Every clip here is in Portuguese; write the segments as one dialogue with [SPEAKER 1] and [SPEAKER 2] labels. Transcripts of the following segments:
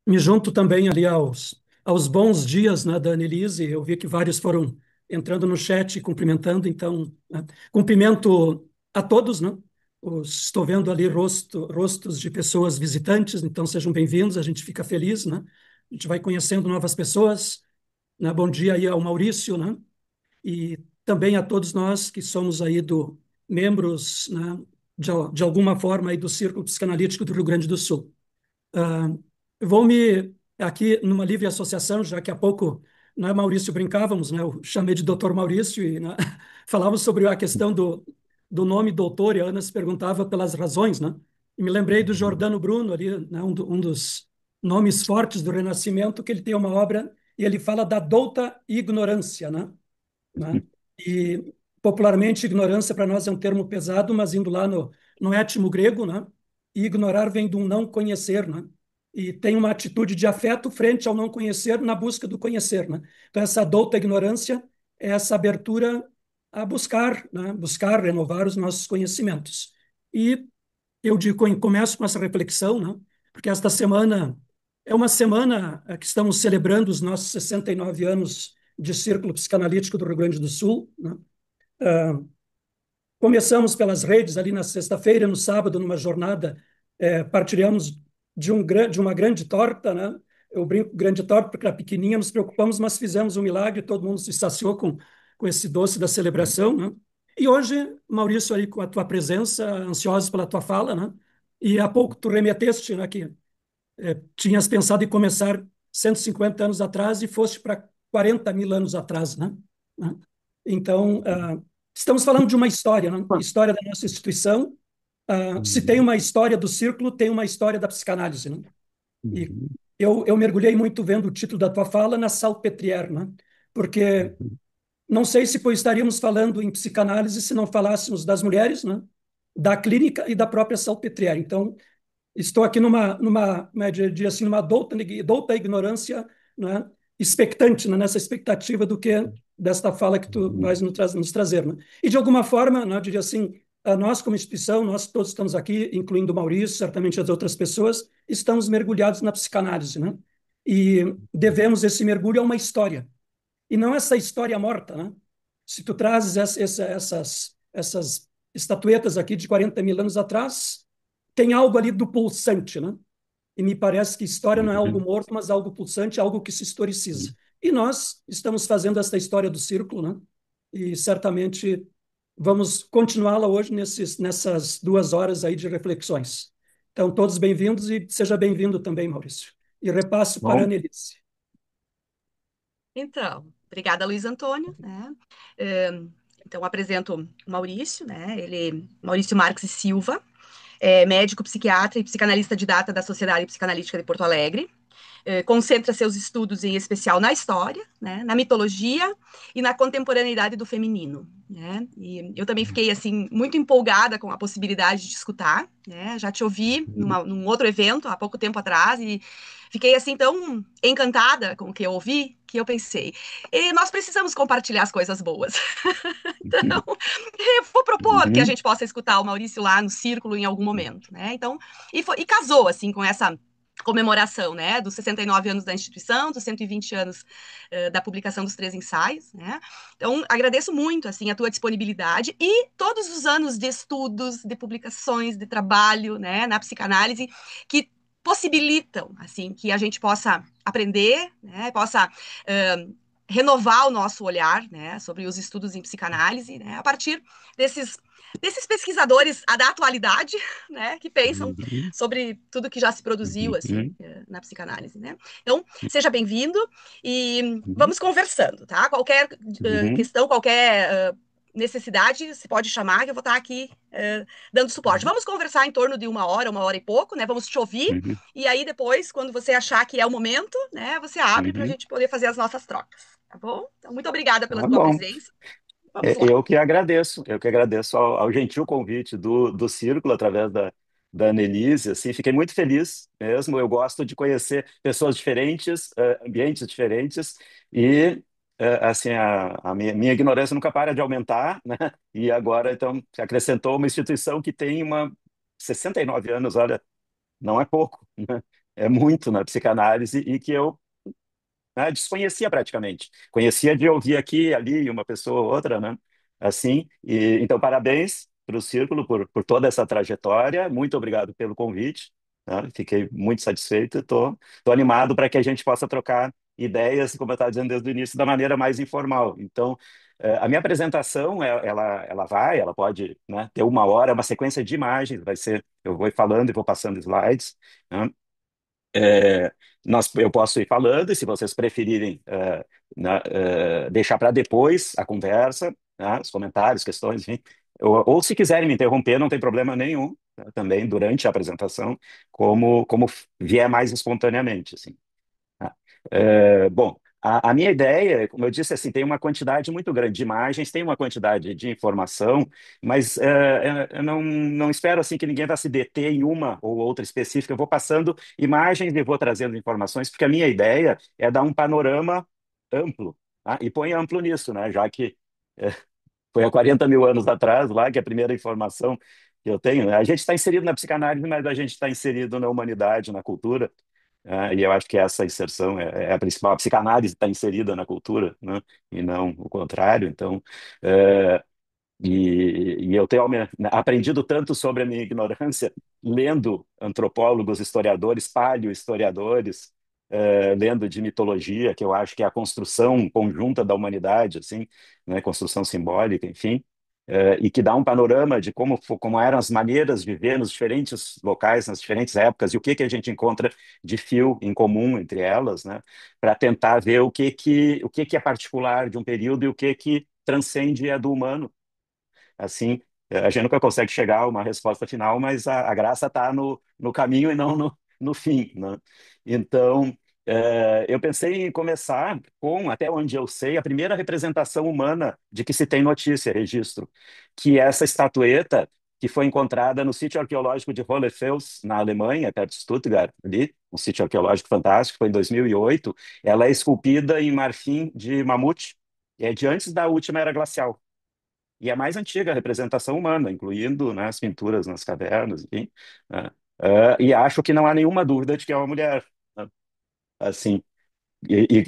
[SPEAKER 1] Me junto também ali aos bons dias, né, da Annelise. Eu vi que vários foram entrando no chat e cumprimentando, então, né, cumprimento a todos, né? Estou vendo ali rostos de pessoas visitantes, então sejam bem-vindos, a gente fica feliz, né? A gente vai conhecendo novas pessoas, né? Bom dia aí ao Maurício, né? E também a todos nós que somos aí membros, né, de alguma forma aí do Círculo Psicanalítico do Rio Grande do Sul. Ah, vou me aqui numa livre associação, já que há pouco, né, Maurício, brincávamos, né, eu chamei de doutor Maurício e, né, falávamos sobre a questão do nome doutor, e a Ana se perguntava pelas razões, né? E me lembrei do Giordano Bruno ali, né, um dos nomes fortes do Renascimento, que ele tem uma obra e ele fala da douta ignorância, né? E popularmente ignorância para nós é um termo pesado, mas indo lá no étimo grego, né? E ignorar vem de um não conhecer, né? E tem uma atitude de afeto frente ao não conhecer na busca do conhecer, né? Então essa douta ignorância é essa abertura a buscar, né? Buscar renovar os nossos conhecimentos. E eu digo, começo com essa reflexão, né? Porque esta semana é uma semana que estamos celebrando os nossos 69 anos de Círculo Psicanalítico do Rio Grande do Sul, né? Ah, Começamos pelas redes ali na sexta-feira, no sábado, numa jornada, partilhamos de uma grande torta, né? Eu brinco grande torta porque era pequenininha, nos preocupamos, mas fizemos um milagre, todo mundo se saciou com esse doce da celebração, né? E hoje, Maurício, aí com a tua presença, ansiosos pela tua fala, né? E há pouco tu remeteste, né, que tinhas pensado em começar 150 anos atrás e foste para 40 mil anos atrás, né? Né? Então, estamos falando de uma história, né? História da nossa instituição. Se tem uma história do círculo, tem uma história da psicanálise, né? E eu mergulhei muito vendo o título da tua fala na Salpêtrière, né? Porque não sei se estaríamos falando em psicanálise se não falássemos das mulheres, né? Da clínica e da própria Salpêtrière. Então, estou aqui assim, numa douta ignorância, né, expectante, né, nessa expectativa do que desta fala que tu vais nos trazer, né? E de alguma forma, né, eu diria assim, nós como instituição, nós todos estamos aqui, incluindo o Maurício, certamente as outras pessoas, estamos mergulhados na psicanálise, né? E devemos esse mergulho a uma história, e não essa história morta, né? Se tu trazes essas estatuetas aqui de 40 mil anos atrás, tem algo ali do pulsante, né? E me parece que história não é algo morto, mas algo pulsante, algo que se historiciza. E nós estamos fazendo essa história do círculo, né? E certamente vamos continuá-la hoje nessas 2 horas aí de reflexões. Então, todos bem-vindos e seja bem-vindo também, Maurício. E repasso para a
[SPEAKER 2] Bom,
[SPEAKER 1] Annelise.
[SPEAKER 2] então, obrigada, Luiz Antônio, né? Eh, Então, apresento o Maurício, né? Maurício Marques e Silva, é médico, psiquiatra e psicanalista didata da Sociedade Psicanalítica de Porto Alegre. Concentra seus estudos em especial na história, né, na mitologia e na contemporaneidade do feminino, né? E eu também fiquei assim muito empolgada com a possibilidade de escutar, né? Já te ouvi num outro evento há pouco tempo atrás e fiquei assim tão encantada com o que eu ouvi que eu pensei, e nós precisamos compartilhar as coisas boas. Então, eu vou propor que a gente possa escutar o Maurício lá no círculo em algum momento, né? Então, e casou assim com essa comemoração, né, dos 69 anos da instituição, dos 120 anos da publicação dos 3 ensaios, né? Então, agradeço muito, assim, a tua disponibilidade e todos os anos de estudos, de publicações, de trabalho, né, na psicanálise, que possibilitam, assim, que a gente possa aprender, né, possa renovar o nosso olhar, né, sobre os estudos em psicanálise, né, a partir desses pesquisadores da atualidade, né, que pensam sobre tudo que já se produziu assim na psicanálise, né? Então, seja bem-vindo e vamos conversando, tá? Qualquer questão, qualquer necessidade, você pode chamar que eu vou estar aqui dando suporte. Vamos conversar em torno de 1 hora e pouco, né? Vamos te ouvir e aí depois, quando você achar que é o momento, né, você abre para a gente poder fazer as nossas trocas, tá bom? Então, muito obrigada pela
[SPEAKER 1] Tá
[SPEAKER 2] tua
[SPEAKER 1] bom.
[SPEAKER 2] presença. Vamos lá.
[SPEAKER 1] Eu que agradeço ao gentil convite do Círculo através da Annelise, assim, fiquei muito feliz mesmo, eu gosto de conhecer pessoas diferentes, ambientes diferentes, e assim, a minha ignorância nunca para de aumentar, né? E agora, então, se acrescentou uma instituição que tem 69 anos, olha, não é pouco, né?
[SPEAKER 3] é muito na psicanálise e que eu, né, desconhecia praticamente. Conhecia de ouvir aqui, ali, uma pessoa ou outra, né? Assim, e, então parabéns para o Círculo por toda essa trajetória. Muito obrigado pelo convite, né? Fiquei muito satisfeito. Tô animado para que a gente possa trocar ideias, como eu estava dizendo desde o início, da maneira mais informal. Então, a minha apresentação, ela pode, né, ter uma hora, uma sequência de imagens, vai ser, eu vou falando e vou passando slides, né? É, eu posso ir falando, e se vocês preferirem deixar para depois a conversa, né, os comentários, questões, enfim, ou se quiserem me interromper, não tem problema nenhum, tá, também durante a apresentação, como vier mais espontaneamente, assim. Tá? Bom, a minha ideia, como eu disse, assim, tem uma quantidade muito grande de imagens, tem uma quantidade de informação, mas eu não espero assim que ninguém vá se deter em uma ou outra específica. Eu vou passando imagens e vou trazendo informações, porque a minha ideia é dar um panorama amplo, tá? E põe amplo nisso, né? Já que eh, foi há 40 mil anos atrás, lá, que é a primeira informação que eu tenho, né? A gente está inserido na psicanálise, mas a gente está inserido na humanidade, na cultura. E eu acho que essa inserção é a principal. A psicanálise está inserida na cultura, né? E não o contrário. Então, é, e eu tenho aprendido tanto sobre a minha ignorância lendo antropólogos, historiadores, paleohistoriadores, lendo de mitologia, que eu acho que é a construção conjunta da humanidade, assim, né, construção simbólica, enfim, e que dá um panorama de como eram as maneiras de viver nos diferentes locais, nas diferentes épocas, e o que que a gente encontra de fio em comum entre elas, né, para tentar ver o que que é particular de um período e o que transcende é do humano. Assim, a gente nunca consegue chegar a uma resposta final, mas a graça está no caminho e não no fim, né? Então, eu pensei em começar com, até onde eu sei, a primeira representação humana de que se tem notícia, registro, que é essa estatueta que foi encontrada no sítio arqueológico de Hohlefels, na Alemanha, perto de Stuttgart, ali, um sítio arqueológico fantástico, foi em 2008. Ela é esculpida em marfim de mamute, e é de antes da última era glacial. E é a mais antiga representação humana, incluindo, né, as pinturas nas cavernas, enfim, né? E acho que não há nenhuma dúvida de que é uma mulher, né? Assim,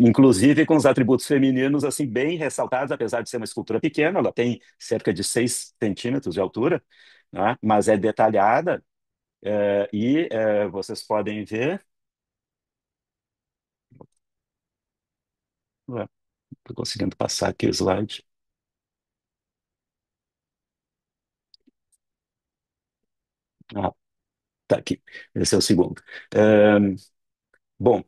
[SPEAKER 3] inclusive com os atributos femininos assim bem ressaltados, apesar de ser uma escultura pequena, ela tem cerca de 6 centímetros de altura, né? Mas é detalhada, vocês podem ver, estou conseguindo passar aqui o slide. Ah, tá aqui, esse é o segundo. É, bom,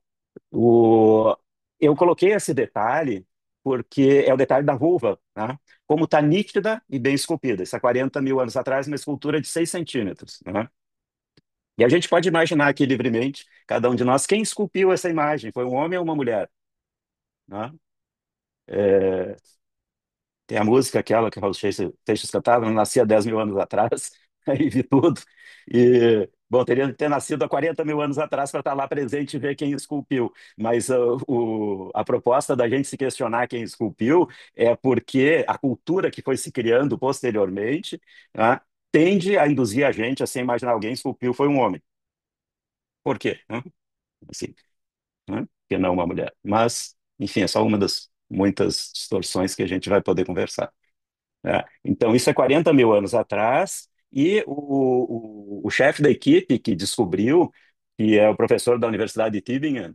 [SPEAKER 3] O, eu coloquei esse detalhe porque é o detalhe da vulva, né? Como está nítida e bem esculpida. Isso há 40 mil anos atrás, uma escultura de 6 centímetros, né? E a gente pode imaginar aqui livremente, cada um de nós, quem esculpiu essa imagem? Foi um homem ou uma mulher? Né? É, tem a música aquela que Raul Seixas cantava, não nascia 10 mil anos atrás, aí vi tudo. E, bom, teria que ter nascido há 40 mil anos atrás para estar lá presente e ver quem esculpiu. Mas a proposta da gente se questionar quem esculpiu é porque a cultura que foi se criando posteriormente, né, tende a induzir a gente a se imaginar alguém esculpiu foi um homem. Por quê? Né? Assim, né? Que não uma mulher. Mas, enfim, é só uma das muitas distorções que a gente vai poder conversar. Então, isso é 40 mil anos atrás, e o chefe da equipe que descobriu, que é o professor da Universidade de Tübingen,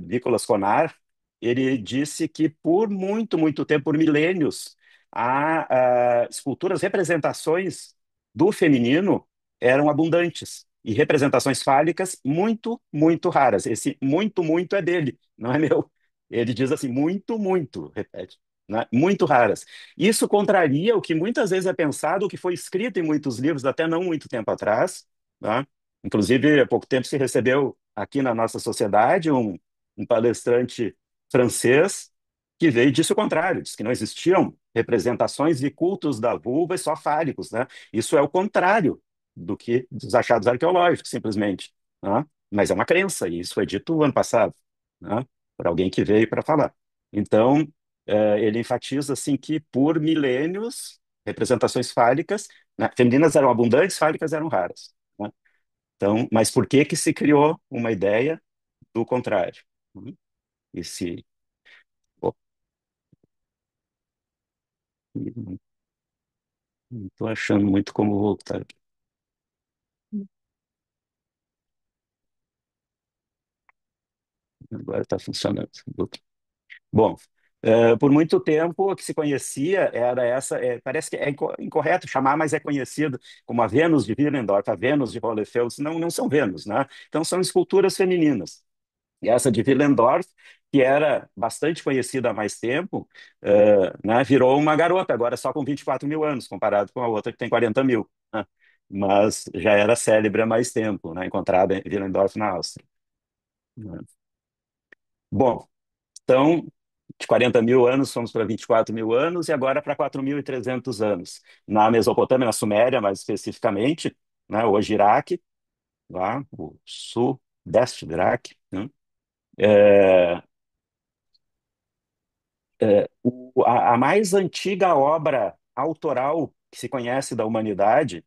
[SPEAKER 3] Nicolas Conar, ele disse que por muito, muito tempo, por milênios, há esculturas, representações do feminino eram abundantes, e representações fálicas muito, muito raras. Esse muito, muito é dele, não é meu. Ele diz assim, muito, muito, repete, né? Muito raras. Isso contraria o que muitas vezes é pensado, o que foi escrito em muitos livros até não muito tempo atrás, tá? Inclusive, há pouco tempo se recebeu aqui na nossa sociedade um palestrante francês que veio e disse o contrário, disse que não existiam representações de cultos da vulva e só fálicos, né? Isso é o contrário do que dos achados arqueológicos, simplesmente, né? Mas é uma crença, e isso foi dito ano passado, né? Por alguém que veio para falar. Então, ele enfatiza assim que por milênios representações fálicas, né, femininas eram abundantes, fálicas eram raras, né? Então, mas por que que se criou uma ideia do contrário? E se... Pô, não estou achando muito como voltar aqui. Agora está funcionando. Bom, por muito tempo o que se conhecia era essa, parece que é incorreto chamar, mas é conhecido como a Vênus de Willendorf, a Vênus de Hohlefeld. Não, não são Vênus, né? Então são esculturas femininas. E essa de Willendorf, que era bastante conhecida há mais tempo, né, virou uma garota, agora só com 24 mil anos, comparado com a outra que tem 40 mil, né? Mas já era célebre há mais tempo, né, encontrada em Willendorf, na Áustria, né? Bom, então, de 40 mil anos, fomos para 24 mil anos e agora para 4.300 anos. Na Mesopotâmia, na Suméria, mais especificamente, né, hoje Iraque, lá, o sudeste do Iraque, né? É, a mais antiga obra autoral que se conhece da humanidade,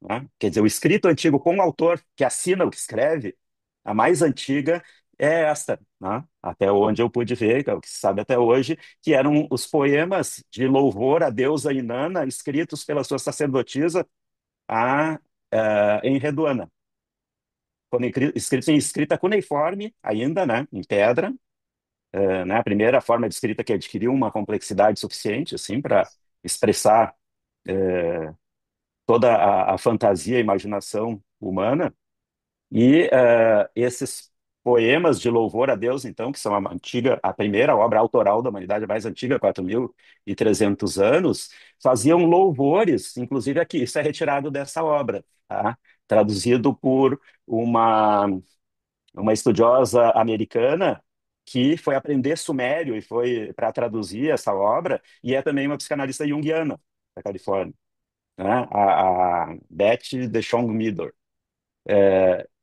[SPEAKER 3] né? Quer dizer, o escrito antigo com o autor que assina o que escreve, a mais antiga é esta, né? Até onde eu pude ver, que é o que se sabe até hoje, que eram os poemas de louvor à deusa Inanna, escritos pela sua sacerdotisa a, em Reduana, escritos em escrita cuneiforme ainda, né? Em pedra, né? A primeira forma de escrita que adquiriu uma complexidade suficiente assim para expressar toda a fantasia e imaginação humana. E esses poemas de louvor a Deus, então, que são a primeira obra autoral da humanidade, a mais antiga, 4.300 anos, faziam louvores, inclusive aqui, isso é retirado dessa obra, tá? Traduzido por uma, uma estudiosa americana que foi aprender sumério e foi para traduzir essa obra, e é também uma psicanalista junguiana da Califórnia, né? A Beth DeShong Midor.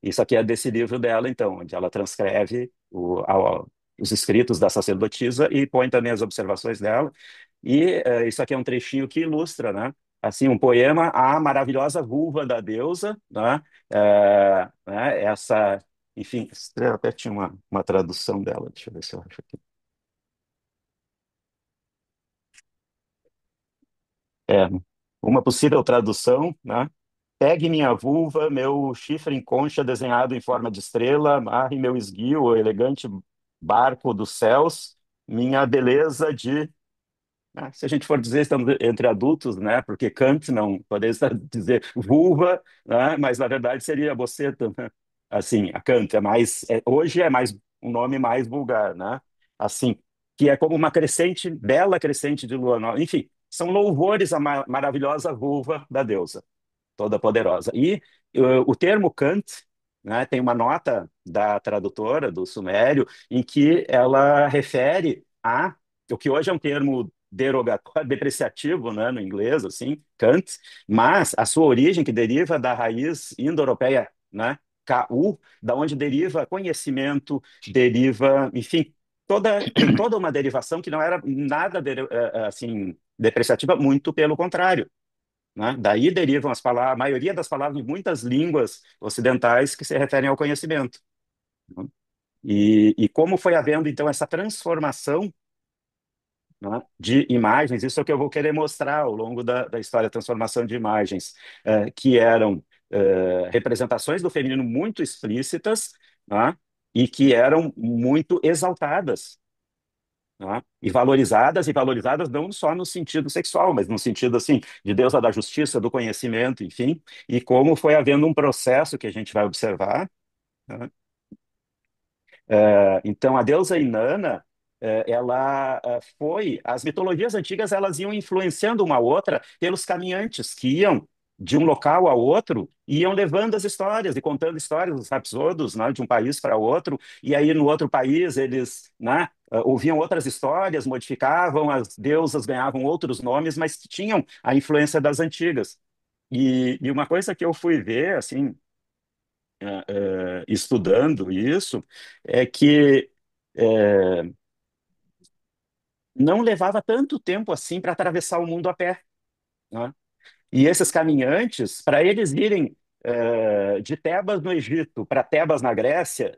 [SPEAKER 3] Isso aqui é desse livro dela, então, onde ela transcreve os escritos da sacerdotisa e põe também as observações dela. E isso aqui é um trechinho que ilustra, né? Assim, um poema à maravilhosa vulva da deusa, né? Essa, enfim, até tinha uma tradução dela, deixa eu ver se eu acho aqui. É, uma possível tradução, né? Pegue minha vulva, meu chifre em concha desenhado em forma de estrela, amarre meu esguio, o elegante barco dos céus, minha beleza de... se a gente for dizer, estamos entre adultos, né? Porque Kant não poderia dizer vulva, né? Mas na verdade seria boceta, né? Assim, a Kant é mais... hoje é mais um nome mais vulgar, né? Assim, que é como uma crescente, bela crescente de lua nova. Enfim, são louvores à maravilhosa vulva da deusa toda-poderosa. E o termo Kant, né, tem uma nota da tradutora do Sumério em que ela refere a o que hoje é um termo derogatório, depreciativo, né, no inglês, assim, Kant, mas a sua origem que deriva da raiz indo-europeia, né, KU, da onde deriva conhecimento, deriva, enfim, tem toda uma derivação que não era nada assim depreciativa, muito pelo contrário, né? Daí derivam as palavras, a maioria das palavras de muitas línguas ocidentais que se referem ao conhecimento, né? E como foi havendo, então, essa transformação, né, de imagens, isso é o que eu vou querer mostrar ao longo da história, a transformação de imagens, que eram representações do feminino muito explícitas, né, e que eram muito exaltadas, né? E valorizadas não só no sentido sexual, mas no sentido assim de deusa da justiça, do conhecimento, enfim, e como foi havendo um processo que a gente vai observar, né? Então, a deusa Inanna, ela foi. As mitologias antigas elas iam influenciando uma outra pelos caminhantes que iam de um local a outro e iam levando as histórias e contando histórias, os rapsodos, né, de um país para outro, e aí no outro país eles, né, ouviam outras histórias, modificavam, as deusas ganhavam outros nomes, mas que tinham a influência das antigas. E uma coisa que eu fui ver, assim, estudando isso, é que é, não levava tanto tempo assim para atravessar o mundo a pé, né? E esses caminhantes, para eles irem de Tebas no Egito para Tebas na Grécia,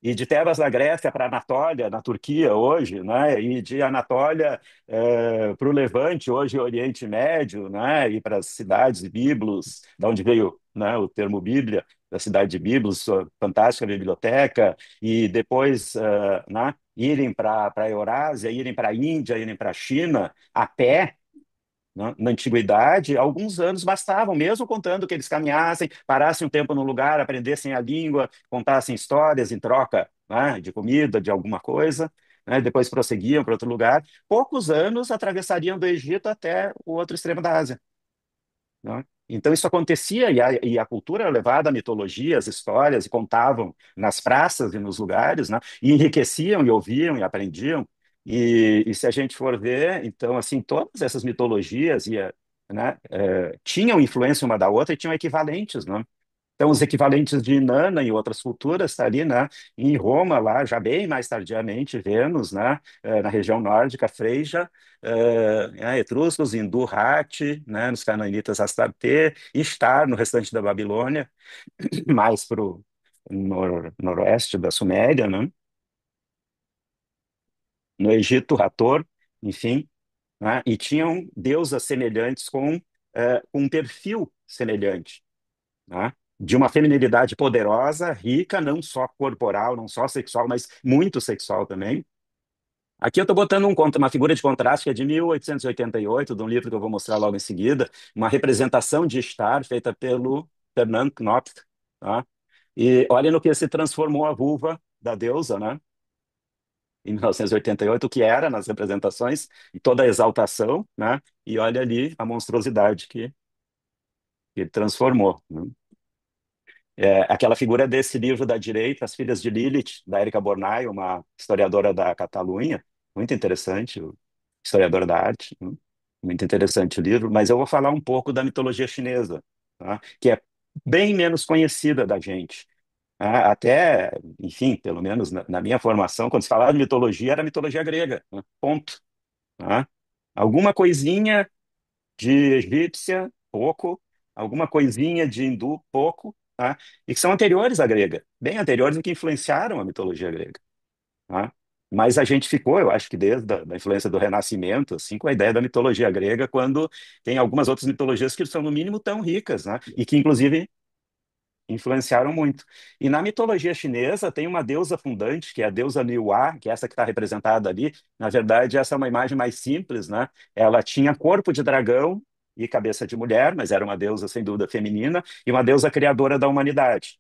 [SPEAKER 3] e de Tebas na Grécia para Anatólia, na Turquia, hoje, né? E de Anatólia para o Levante, hoje Oriente Médio, né? E para as cidades de Biblos, da onde veio, né, o termo Bíblia, da cidade de Biblos, sua fantástica biblioteca, e depois né, irem para a Eurásia, irem para a Índia, irem para a China, a pé, né? Na antiguidade, alguns anos bastavam, mesmo contando que eles caminhassem, parassem um tempo no lugar, aprendessem a língua, contassem histórias em troca, né, de comida, de alguma coisa, né, depois prosseguiam para outro lugar. Poucos anos atravessariam do Egito até o outro extremo da Ásia, né? Então isso acontecia e a cultura era levada à mitologia, às histórias, e contavam nas praças e nos lugares, né? E enriqueciam e ouviam e aprendiam. E se a gente for ver, então, assim, todas essas mitologias né, tinham influência uma da outra e tinham equivalentes, né? Então, os equivalentes de Inanna em outras culturas está ali, né? Em Roma, lá, já bem mais tardiamente, Vênus, né? Na região nórdica, Freja, etruscos, Hindu, Hatti, né? Nos canaanitas, Astarte, Ishtar, no restante da Babilônia, mais para o noroeste da Suméria, né? No Egito, Hathor, enfim, né? E tinham deusas semelhantes com um perfil semelhante, né? De uma feminilidade poderosa, rica, não só corporal, não só sexual, mas muito sexual também. Aqui eu estou botando uma figura de contraste que é de 1888, de um livro que eu vou mostrar logo em seguida, uma representação de Ishtar feita pelo Fernand Knopf, tá? E olha no que se transformou a vulva da deusa, né? Em 1988, o que era nas representações, e toda a exaltação, né? E olha ali a monstruosidade que ele transformou, né? Aquela figura desse livro da direita, As Filhas de Lilith, da Érica Bornai, uma historiadora da Catalunha, muito interessante, historiadora da arte, né? Muito interessante o livro, mas eu vou falar um pouco da mitologia chinesa, tá? Que é bem menos conhecida da gente, tá? Até, enfim, pelo menos na minha formação, quando se falava de mitologia, era mitologia grega, né? Ponto, tá? Alguma coisinha de egípcia, pouco, alguma coisinha de hindu, pouco, tá? E que são anteriores à grega, bem anteriores e que influenciaram a mitologia grega, tá? Mas a gente ficou, eu acho que desde a da influência do Renascimento, assim, com a ideia da mitologia grega, quando tem algumas outras mitologias que são, no mínimo, tão ricas, né? E que, inclusive, influenciaram muito. E na mitologia chinesa tem uma deusa fundante, que é a deusa Niwa, que é essa que está representada ali. Na verdade, essa é uma imagem mais simples, né? Ela tinha corpo de dragão e cabeça de mulher, mas era uma deusa, sem dúvida, feminina, e uma deusa criadora da humanidade.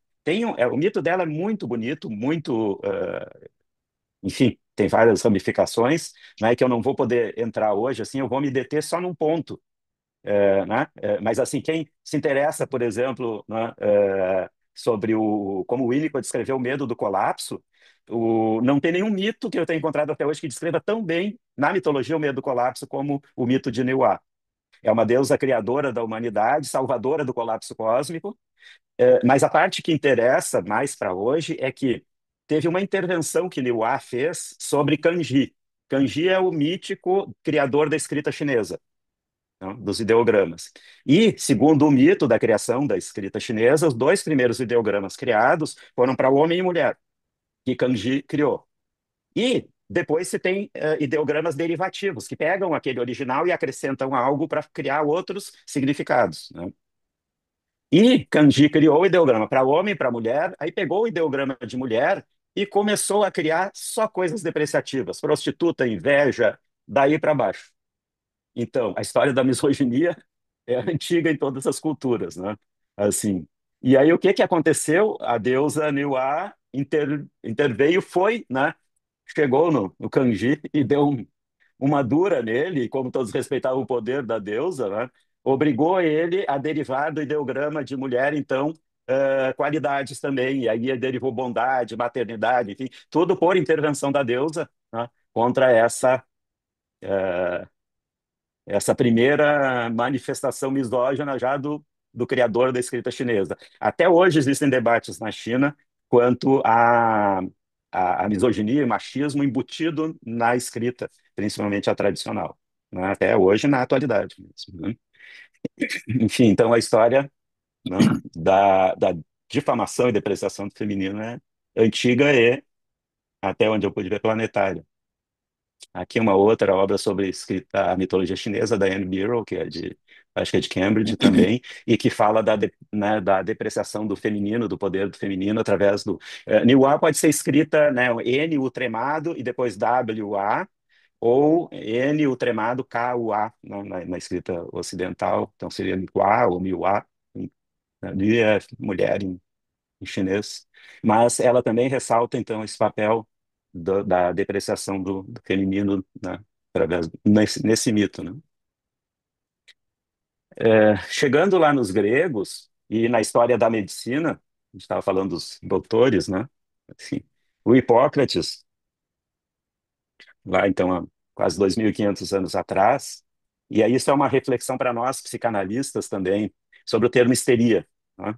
[SPEAKER 3] O mito dela é muito bonito, muito, enfim, tem várias ramificações, né, que eu não vou poder entrar hoje, assim, eu vou me deter só num ponto, né? Mas assim, quem se interessa, por exemplo, né, sobre como o Winnicott descreveu o medo do colapso, não tem nenhum mito que eu tenha encontrado até hoje que descreva tão bem na mitologia o medo do colapso como o mito de Niwa. É uma deusa criadora da humanidade, salvadora do colapso cósmico, mas a parte que interessa mais para hoje é que teve uma intervenção que Niwa fez sobre Kanji. Kanji é o mítico criador da escrita chinesa, né, dos ideogramas. E, segundo o mito da criação da escrita chinesa, os dois primeiros ideogramas criados foram para homem e mulher, que Kanji criou. E depois se tem ideogramas derivativos, que pegam aquele original e acrescentam algo para criar outros significados, né? E Kanji criou o ideograma para homem e para mulher, aí pegou o ideograma de mulher e começou a criar só coisas depreciativas, prostituta, inveja, daí para baixo. Então, a história da misoginia é antiga em todas as culturas, né? Assim. E aí o que que aconteceu? A deusa Niwa interveio, foi, né? Chegou no Kanji e deu uma dura nele, e como todos respeitavam o poder da deusa, né? Obrigou ele a derivar do ideograma de mulher, então, qualidades também. E aí ele derivou bondade, maternidade, enfim, tudo por intervenção da deusa, né? Contra essa primeira manifestação misógina já do criador da escrita chinesa. Até hoje existem debates na China quanto à misoginia e machismo embutido na escrita, principalmente a tradicional, né? Até hoje, na atualidade mesmo, né? Enfim, então a história né, da difamação e depreciação do feminino é antiga e, até onde eu pude ver, planetária. Aqui uma outra obra sobre escrita a mitologia chinesa da Anne Birrell, que é acho que é de Cambridge também, e que fala né, da depreciação do feminino, do poder do feminino através do Niwa pode ser escrita, né, N u tremado e depois W A, ou N u tremado K U A, né, na escrita ocidental, então seria Niwa ou Miwa, ali é mulher em chinês, mas ela também ressalta então esse papel da depreciação do feminino, né, através nesse mito, né? Chegando lá nos gregos e na história da medicina, a gente estava falando dos doutores, né? Assim, o Hipócrates, lá então há quase 2.500 anos atrás, e aí isso é uma reflexão para nós psicanalistas também sobre o termo histeria, né?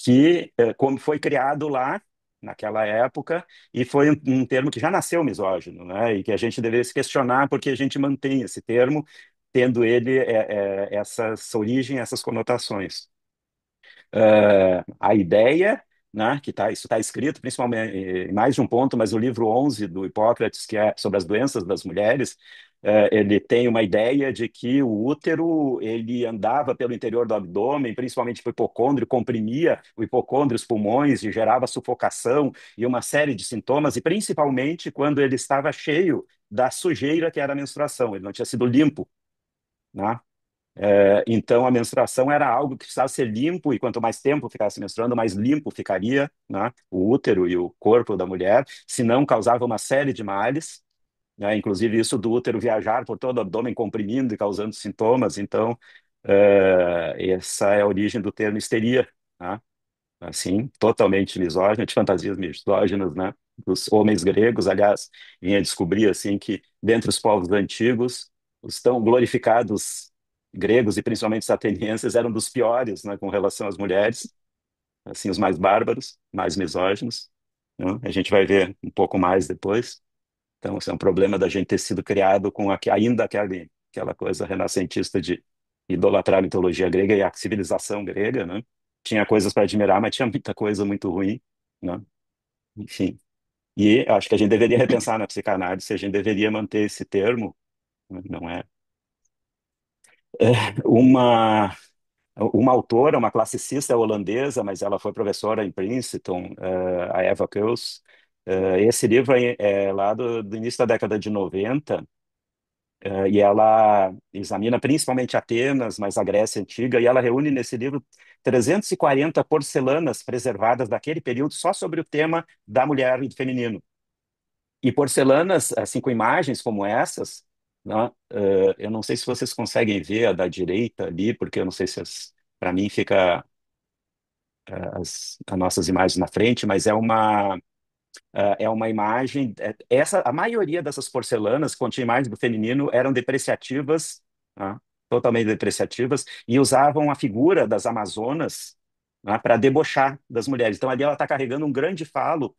[SPEAKER 3] Que como foi criado lá naquela época e foi um termo que já nasceu misógino, né? E que a gente deveria se questionar porque a gente mantém esse termo, tendo ele essa origem, essas conotações. A ideia, né, isso está escrito principalmente em mais de um ponto, mas o livro 11 do Hipócrates, que é sobre as doenças das mulheres, ele tem uma ideia de que o útero ele andava pelo interior do abdômen, principalmente para o hipocôndrio, comprimia o hipocôndrio, os pulmões, e gerava sufocação e uma série de sintomas, e principalmente quando ele estava cheio da sujeira que era a menstruação, ele não tinha sido limpo, né? Então, a menstruação era algo que precisava ser limpo, e quanto mais tempo ficasse menstruando, mais limpo ficaria, né, o útero e o corpo da mulher, senão causava uma série de males, né, inclusive isso do útero viajar por todo o abdômen, comprimindo e causando sintomas. Então, essa é a origem do termo histeria, né? Assim, totalmente misógino, de fantasias misóginas, né, dos homens gregos. Aliás, vinha descobrir assim que dentre os povos antigos, os tão glorificados gregos e principalmente os atenienses eram dos piores, né, com relação às mulheres, assim, os mais bárbaros, mais misóginos, né? A gente vai ver um pouco mais depois. Então, esse é um problema da gente ter sido criado com ainda aquela coisa renascentista de idolatrar a mitologia grega e a civilização grega, né? Tinha coisas para admirar, mas tinha muita coisa muito ruim, né? Enfim. E acho que a gente deveria repensar na psicanálise se a gente deveria manter esse termo, né? Não é. Uma, uma autora, uma classicista holandesa, mas ela foi professora em Princeton, a Eva Kous. Esse livro é lá do início da década de 90. E ela examina principalmente Atenas, mas a Grécia Antiga, e ela reúne nesse livro 340 porcelanas preservadas daquele período só sobre o tema da mulher e do feminino. E porcelanas, assim, com imagens como essas, né, eu não sei se vocês conseguem ver a da direita ali, porque eu não sei se para mim fica as nossas imagens na frente, mas é uma imagem. A maioria dessas porcelanas que continham imagens do feminino eram depreciativas, né, totalmente depreciativas, e usavam a figura das Amazonas, né, para debochar das mulheres. Então, ali ela está carregando um grande falo.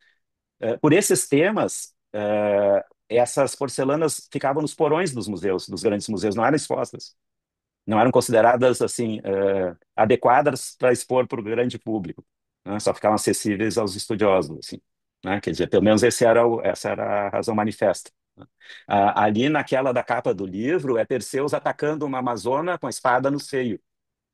[SPEAKER 3] Por esses temas, essas porcelanas ficavam nos porões dos museus, dos grandes museus, não eram expostas, não eram consideradas assim adequadas para expor para o grande público, né? Só ficavam acessíveis aos estudiosos, assim, né? Quer dizer, pelo menos essa era a razão manifesta, né? Ali naquela da capa do livro é Perseus atacando uma amazona com a espada no seio,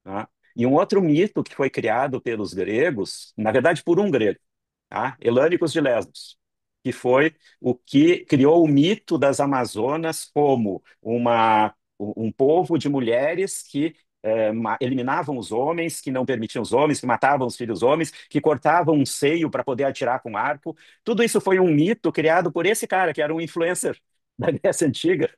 [SPEAKER 3] né? E um outro mito que foi criado pelos gregos, na verdade por um grego, tá? Helânicos de Lesbos, que foi o que criou o mito das Amazonas como um povo de mulheres que eliminavam os homens, que não permitiam os homens, que matavam os filhos homens, que cortavam um seio para poder atirar com arco. Tudo isso foi um mito criado por esse cara, que era um influencer da Grécia Antiga,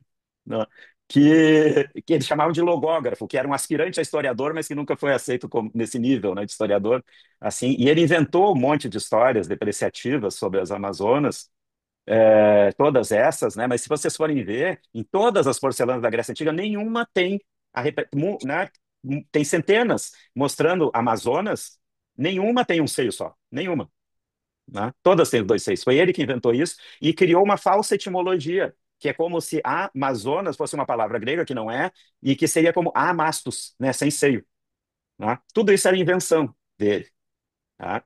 [SPEAKER 3] né? Que eles chamavam de logógrafo, que era um aspirante a historiador, mas que nunca foi aceito nesse nível, né, de historiador. Assim, e ele inventou um monte de histórias depreciativas sobre as Amazonas, todas essas, né? Mas se vocês forem ver, em todas as porcelanas da Grécia Antiga, nenhuma tem né, tem centenas mostrando Amazonas, nenhuma tem um seio só, nenhuma, né? Todas têm dois seios. Foi ele que inventou isso e criou uma falsa etimologia, que é como se Amazonas fosse uma palavra grega, que não é, e que seria como amastos, né, sem seio. né? Tudo isso era invenção dele. Tá?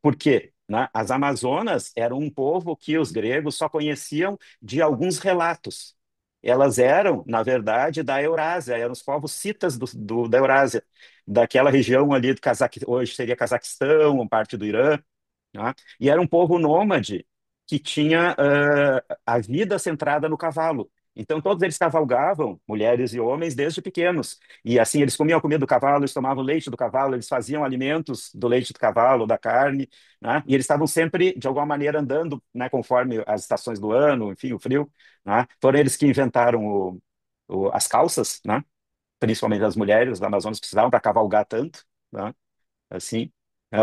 [SPEAKER 3] Por quê? Né? As Amazonas eram um povo que os gregos só conheciam de alguns relatos. Elas eram, na verdade, da Eurásia, eram os povos citas da Eurásia, daquela região ali do hoje seria Cazaquistão, parte do Irã, né? E era um povo nômade que tinha a vida centrada no cavalo. Então, todos eles cavalgavam, mulheres e homens, desde pequenos. E assim, eles comiam a comida do cavalo, eles tomavam leite do cavalo, eles faziam alimentos do leite do cavalo, da carne, né? E eles estavam sempre, de alguma maneira, andando, né, conforme as estações do ano, enfim, o frio, né? Foram eles que inventaram as calças, né? Principalmente as mulheres da Amazonas precisavam para cavalgar tanto, né? Assim,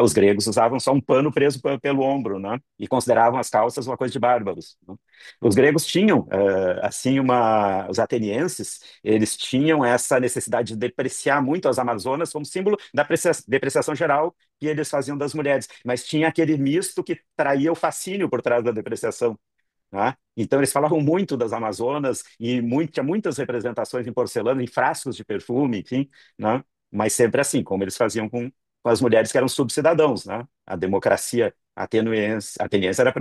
[SPEAKER 3] os gregos usavam só um pano preso pelo ombro, né? E consideravam as calças uma coisa de bárbaros, né? Os gregos tinham, assim, os atenienses, eles tinham essa necessidade de depreciar muito as Amazonas como símbolo da depreciação geral que eles faziam das mulheres, mas tinha aquele misto que traía o fascínio por trás da depreciação, né? Então, eles falavam muito das Amazonas e tinha muitas representações em porcelana, em frascos de perfume, enfim, né? Mas sempre assim, como eles faziam com as mulheres que eram subcidadãos, né? A democracia ateniense era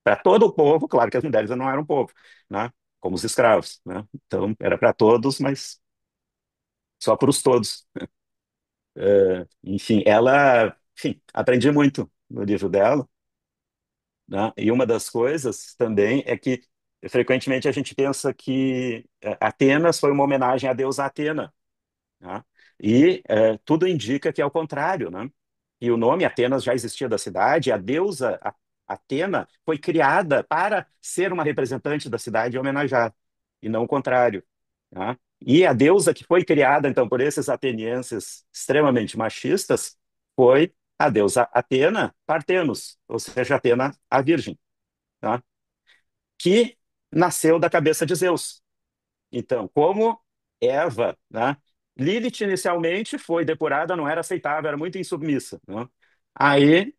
[SPEAKER 3] para todo o povo, claro que as mulheres não eram povo, né? Como os escravos, né? Então, era para todos, mas só para os todos. Enfim, enfim, aprendi muito no livro dela, né? E uma das coisas também é que frequentemente a gente pensa que Atenas foi uma homenagem à deusa Atena, né? E tudo indica que é o contrário, né? E o nome Atenas já existia da cidade, a deusa Atena foi criada para ser uma representante da cidade e homenagear, e não o contrário, né? E a deusa que foi criada, então, por esses atenienses extremamente machistas foi a deusa Atena Partenos, ou seja, Atena a Virgem, tá? Que nasceu da cabeça de Zeus. Então, como Eva, né? Lilith inicialmente foi depurada, não era aceitável, era muito insubmissa, né? Aí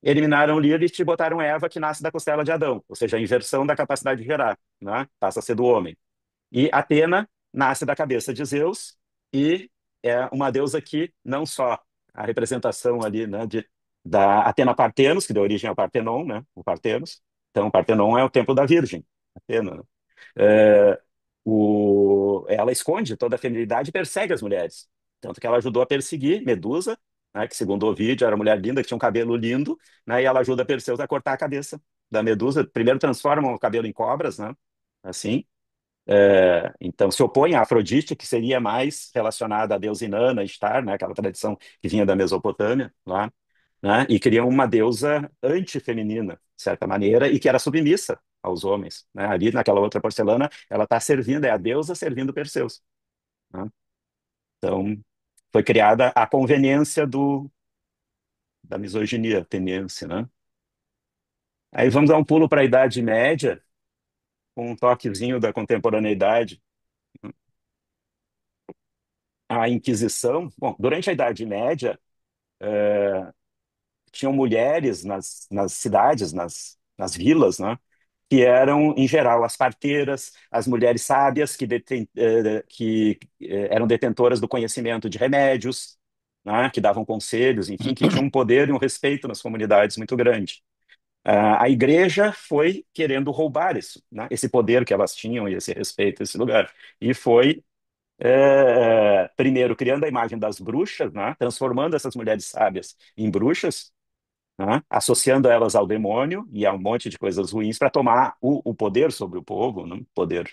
[SPEAKER 3] eliminaram Lilith e botaram Eva, que nasce da costela de Adão, ou seja, a inversão da capacidade de gerar, né? Passa a ser do homem. E Atena nasce da cabeça de Zeus e é uma deusa que não só a representação ali, né, da Atena Partenos, que deu origem ao Partenon, né, o Partenos. Então, o Partenon é o templo da Virgem, Atena, né? É, ela esconde toda a feminilidade e persegue as mulheres. Tanto que ela ajudou a perseguir Medusa, né, que segundo Ovídio era uma mulher linda, que tinha um cabelo lindo, né, e ela ajuda Perseus a cortar a cabeça da Medusa. Primeiro transformam o cabelo em cobras, né, assim. Então se opõe a Afrodite, que seria mais relacionada à deusa Inanna, Ishtar, né, aquela tradição que vinha da Mesopotâmia, lá, né, e criam uma deusa antifeminina, de certa maneira, e que era submissa aos homens, né? Ali naquela outra porcelana, ela está servindo, é a deusa servindo Perseus, né? Então, foi criada a conveniência da misoginia ateniense, né? Aí vamos dar um pulo para a Idade Média, com um toquezinho da contemporaneidade. A Inquisição, bom, durante a Idade Média, tinham mulheres nas cidades, nas vilas, né? Que eram, em geral, as parteiras, as mulheres sábias que eram detentoras do conhecimento de remédios, né? Que davam conselhos, enfim, que tinham um poder e um respeito nas comunidades muito grande. A igreja foi querendo roubar isso, né? Esse poder que elas tinham e esse respeito, esse lugar. E foi primeiro criando a imagem das bruxas, né? Transformando essas mulheres sábias em bruxas, né? Associando elas ao demônio e a um monte de coisas ruins para tomar o poder sobre o povo, né? Poder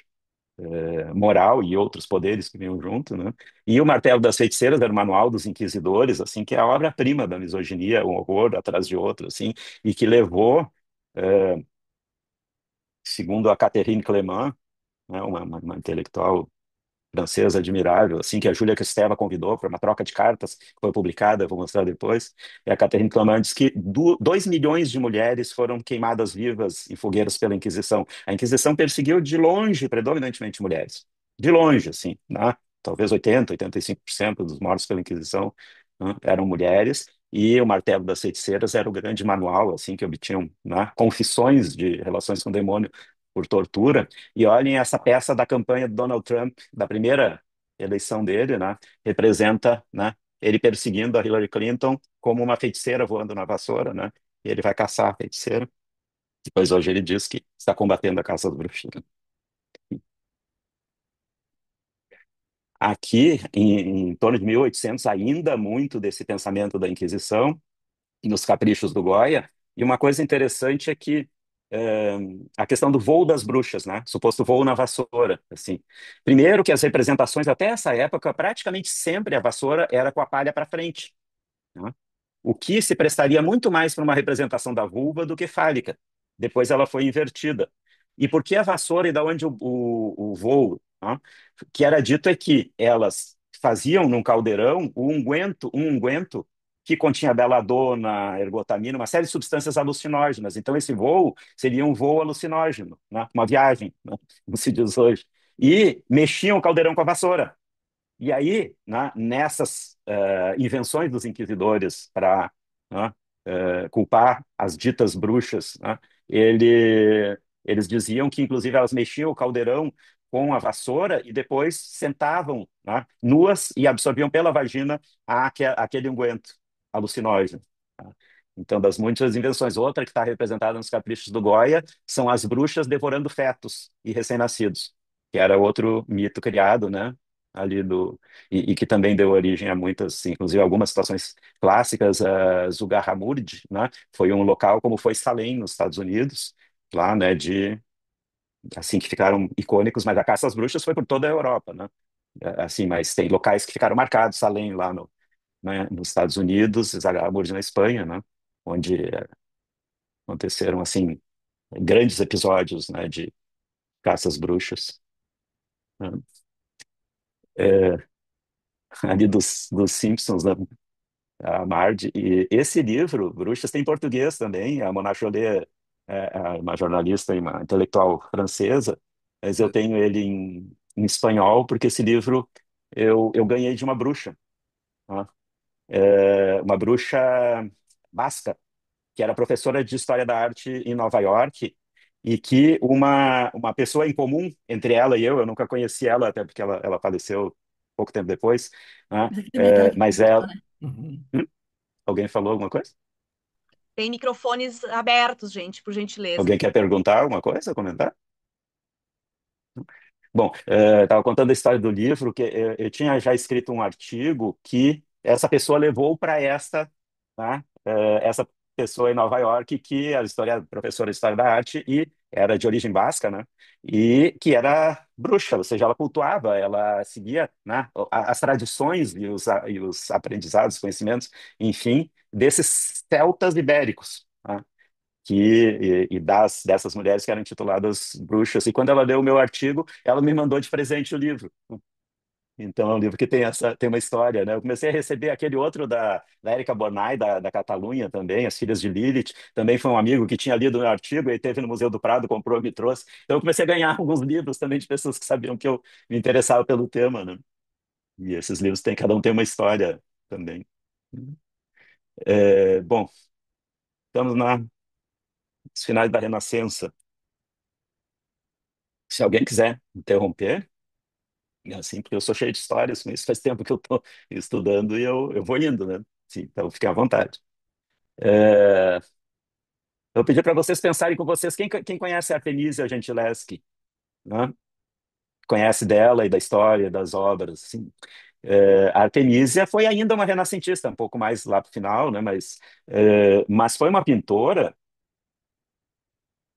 [SPEAKER 3] moral e outros poderes que vinham junto, né? E o Martelo das Feiticeiras era o manual dos inquisidores, assim, que é a obra-prima da misoginia, um horror atrás de outro, assim, e que levou, segundo a Catherine Clément, né, uma intelectual francesa admirável, assim, que a Júlia Kristeva convidou para uma troca de cartas, que foi publicada, eu vou mostrar depois. E a Catherine Clement diz que 2 milhões de mulheres foram queimadas vivas em fogueiras pela Inquisição. A Inquisição perseguiu de longe, predominantemente mulheres. De longe, assim, né? Talvez 85% dos mortos pela Inquisição, né, eram mulheres. E o Martelo das Feiticeiras era o grande manual, assim, que obtinham, né, confissões de relações com o demônio por tortura. E olhem essa peça da campanha do Donald Trump, da primeira eleição dele, né? Representa, né, ele perseguindo a Hillary Clinton como uma feiticeira voando na vassoura, né? E ele vai caçar a feiticeira. Depois hoje ele diz que está combatendo a caça às bruxas. Aqui, em torno de 1800, ainda muito desse pensamento da Inquisição, nos caprichos do Goya. E uma coisa interessante é que a questão do voo das bruxas, né? Suposto voo na vassoura, assim. Primeiro que as representações até essa época, praticamente sempre a vassoura era com a palha para frente, né? O que se prestaria muito mais para uma representação da vulva do que fálica. Depois ela foi invertida. E por que a vassoura e da onde o voo? Né? O que era dito é que elas faziam num caldeirão um unguento que continha beladona, ergotamina, uma série de substâncias alucinógenas. Então esse voo seria um voo alucinógeno, né? Uma viagem, né? Como se diz hoje. E mexiam o caldeirão com a vassoura. E aí, né, nessas invenções dos inquisidores para, né, culpar as ditas bruxas, né, eles diziam que, inclusive, elas mexiam o caldeirão com a vassoura e depois sentavam, né, nuas e absorviam pela vagina aquele unguento alucinógeno. Tá? Então, das muitas invenções, outra que está representada nos caprichos do Goya são as bruxas devorando fetos e recém-nascidos, que era outro mito criado, né? Ali e que também deu origem a muitas, inclusive algumas situações clássicas. Zugar Hamurdi, né? Foi um local como foi Salem nos Estados Unidos, lá, né? De assim que ficaram icônicos, mas a caça às bruxas foi por toda a Europa, né? Assim, mas tem locais que ficaram marcados, Salem lá no, né, nos Estados Unidos, Zagar Hamurdi na Espanha, né? Onde aconteceram assim grandes episódios, né? De caças bruxas, né? É, ali dos Simpsons, né? A Marge. E esse livro, Bruxas, tem em português também. A Mona Chollet é uma jornalista e uma intelectual francesa, mas eu tenho ele em espanhol, porque esse livro eu ganhei de uma bruxa, né? Uma bruxa basca, que era professora de História da Arte em Nova York, e que uma pessoa em comum entre ela e eu nunca conheci ela, até porque ela faleceu pouco tempo depois, né?
[SPEAKER 4] Mas aqui também aquela que
[SPEAKER 3] Mas
[SPEAKER 4] perguntou,
[SPEAKER 3] ela.
[SPEAKER 4] né?
[SPEAKER 1] Uhum.
[SPEAKER 3] Alguém falou alguma coisa?
[SPEAKER 2] Tem microfones abertos, gente, por gentileza.
[SPEAKER 3] Alguém quer perguntar alguma coisa, comentar? Bom, estava contando a história do livro, que eu tinha já escrito um artigo que essa pessoa levou para tá? Essa pessoa em Nova York, que era professora de História da Arte e era de origem basca, né? E que era bruxa, ou seja, ela cultuava, ela seguia, né, as tradições e os aprendizados, conhecimentos, enfim, desses celtas ibéricos, tá? Dessas mulheres que eram intituladas bruxas. E quando ela leu o meu artigo, ela me mandou de presente o livro. Então, é um livro que tem uma história, né? Eu comecei a receber aquele outro da Érica Bornai, da Catalunha também, As Filhas de Lilith. Também foi um amigo que tinha lido o meu artigo e teve no Museu do Prado, comprou e me trouxe. Então, eu comecei a ganhar alguns livros também de pessoas que sabiam que eu me interessava pelo tema, né? E esses livros cada um tem uma história também. Bom, estamos nos finais da Renascença. Se alguém quiser interromper, é assim, porque eu sou cheio de histórias, mas faz tempo que eu estou estudando e eu vou indo, né? Sim, então fiquem à vontade. É, eu pedi para vocês pensarem com vocês, quem conhece a Artemisia Gentileschi, né? Conhece dela e da história, das obras, assim. A Artemisia foi ainda uma renascentista, um pouco mais lá para o final, né? Mas foi uma pintora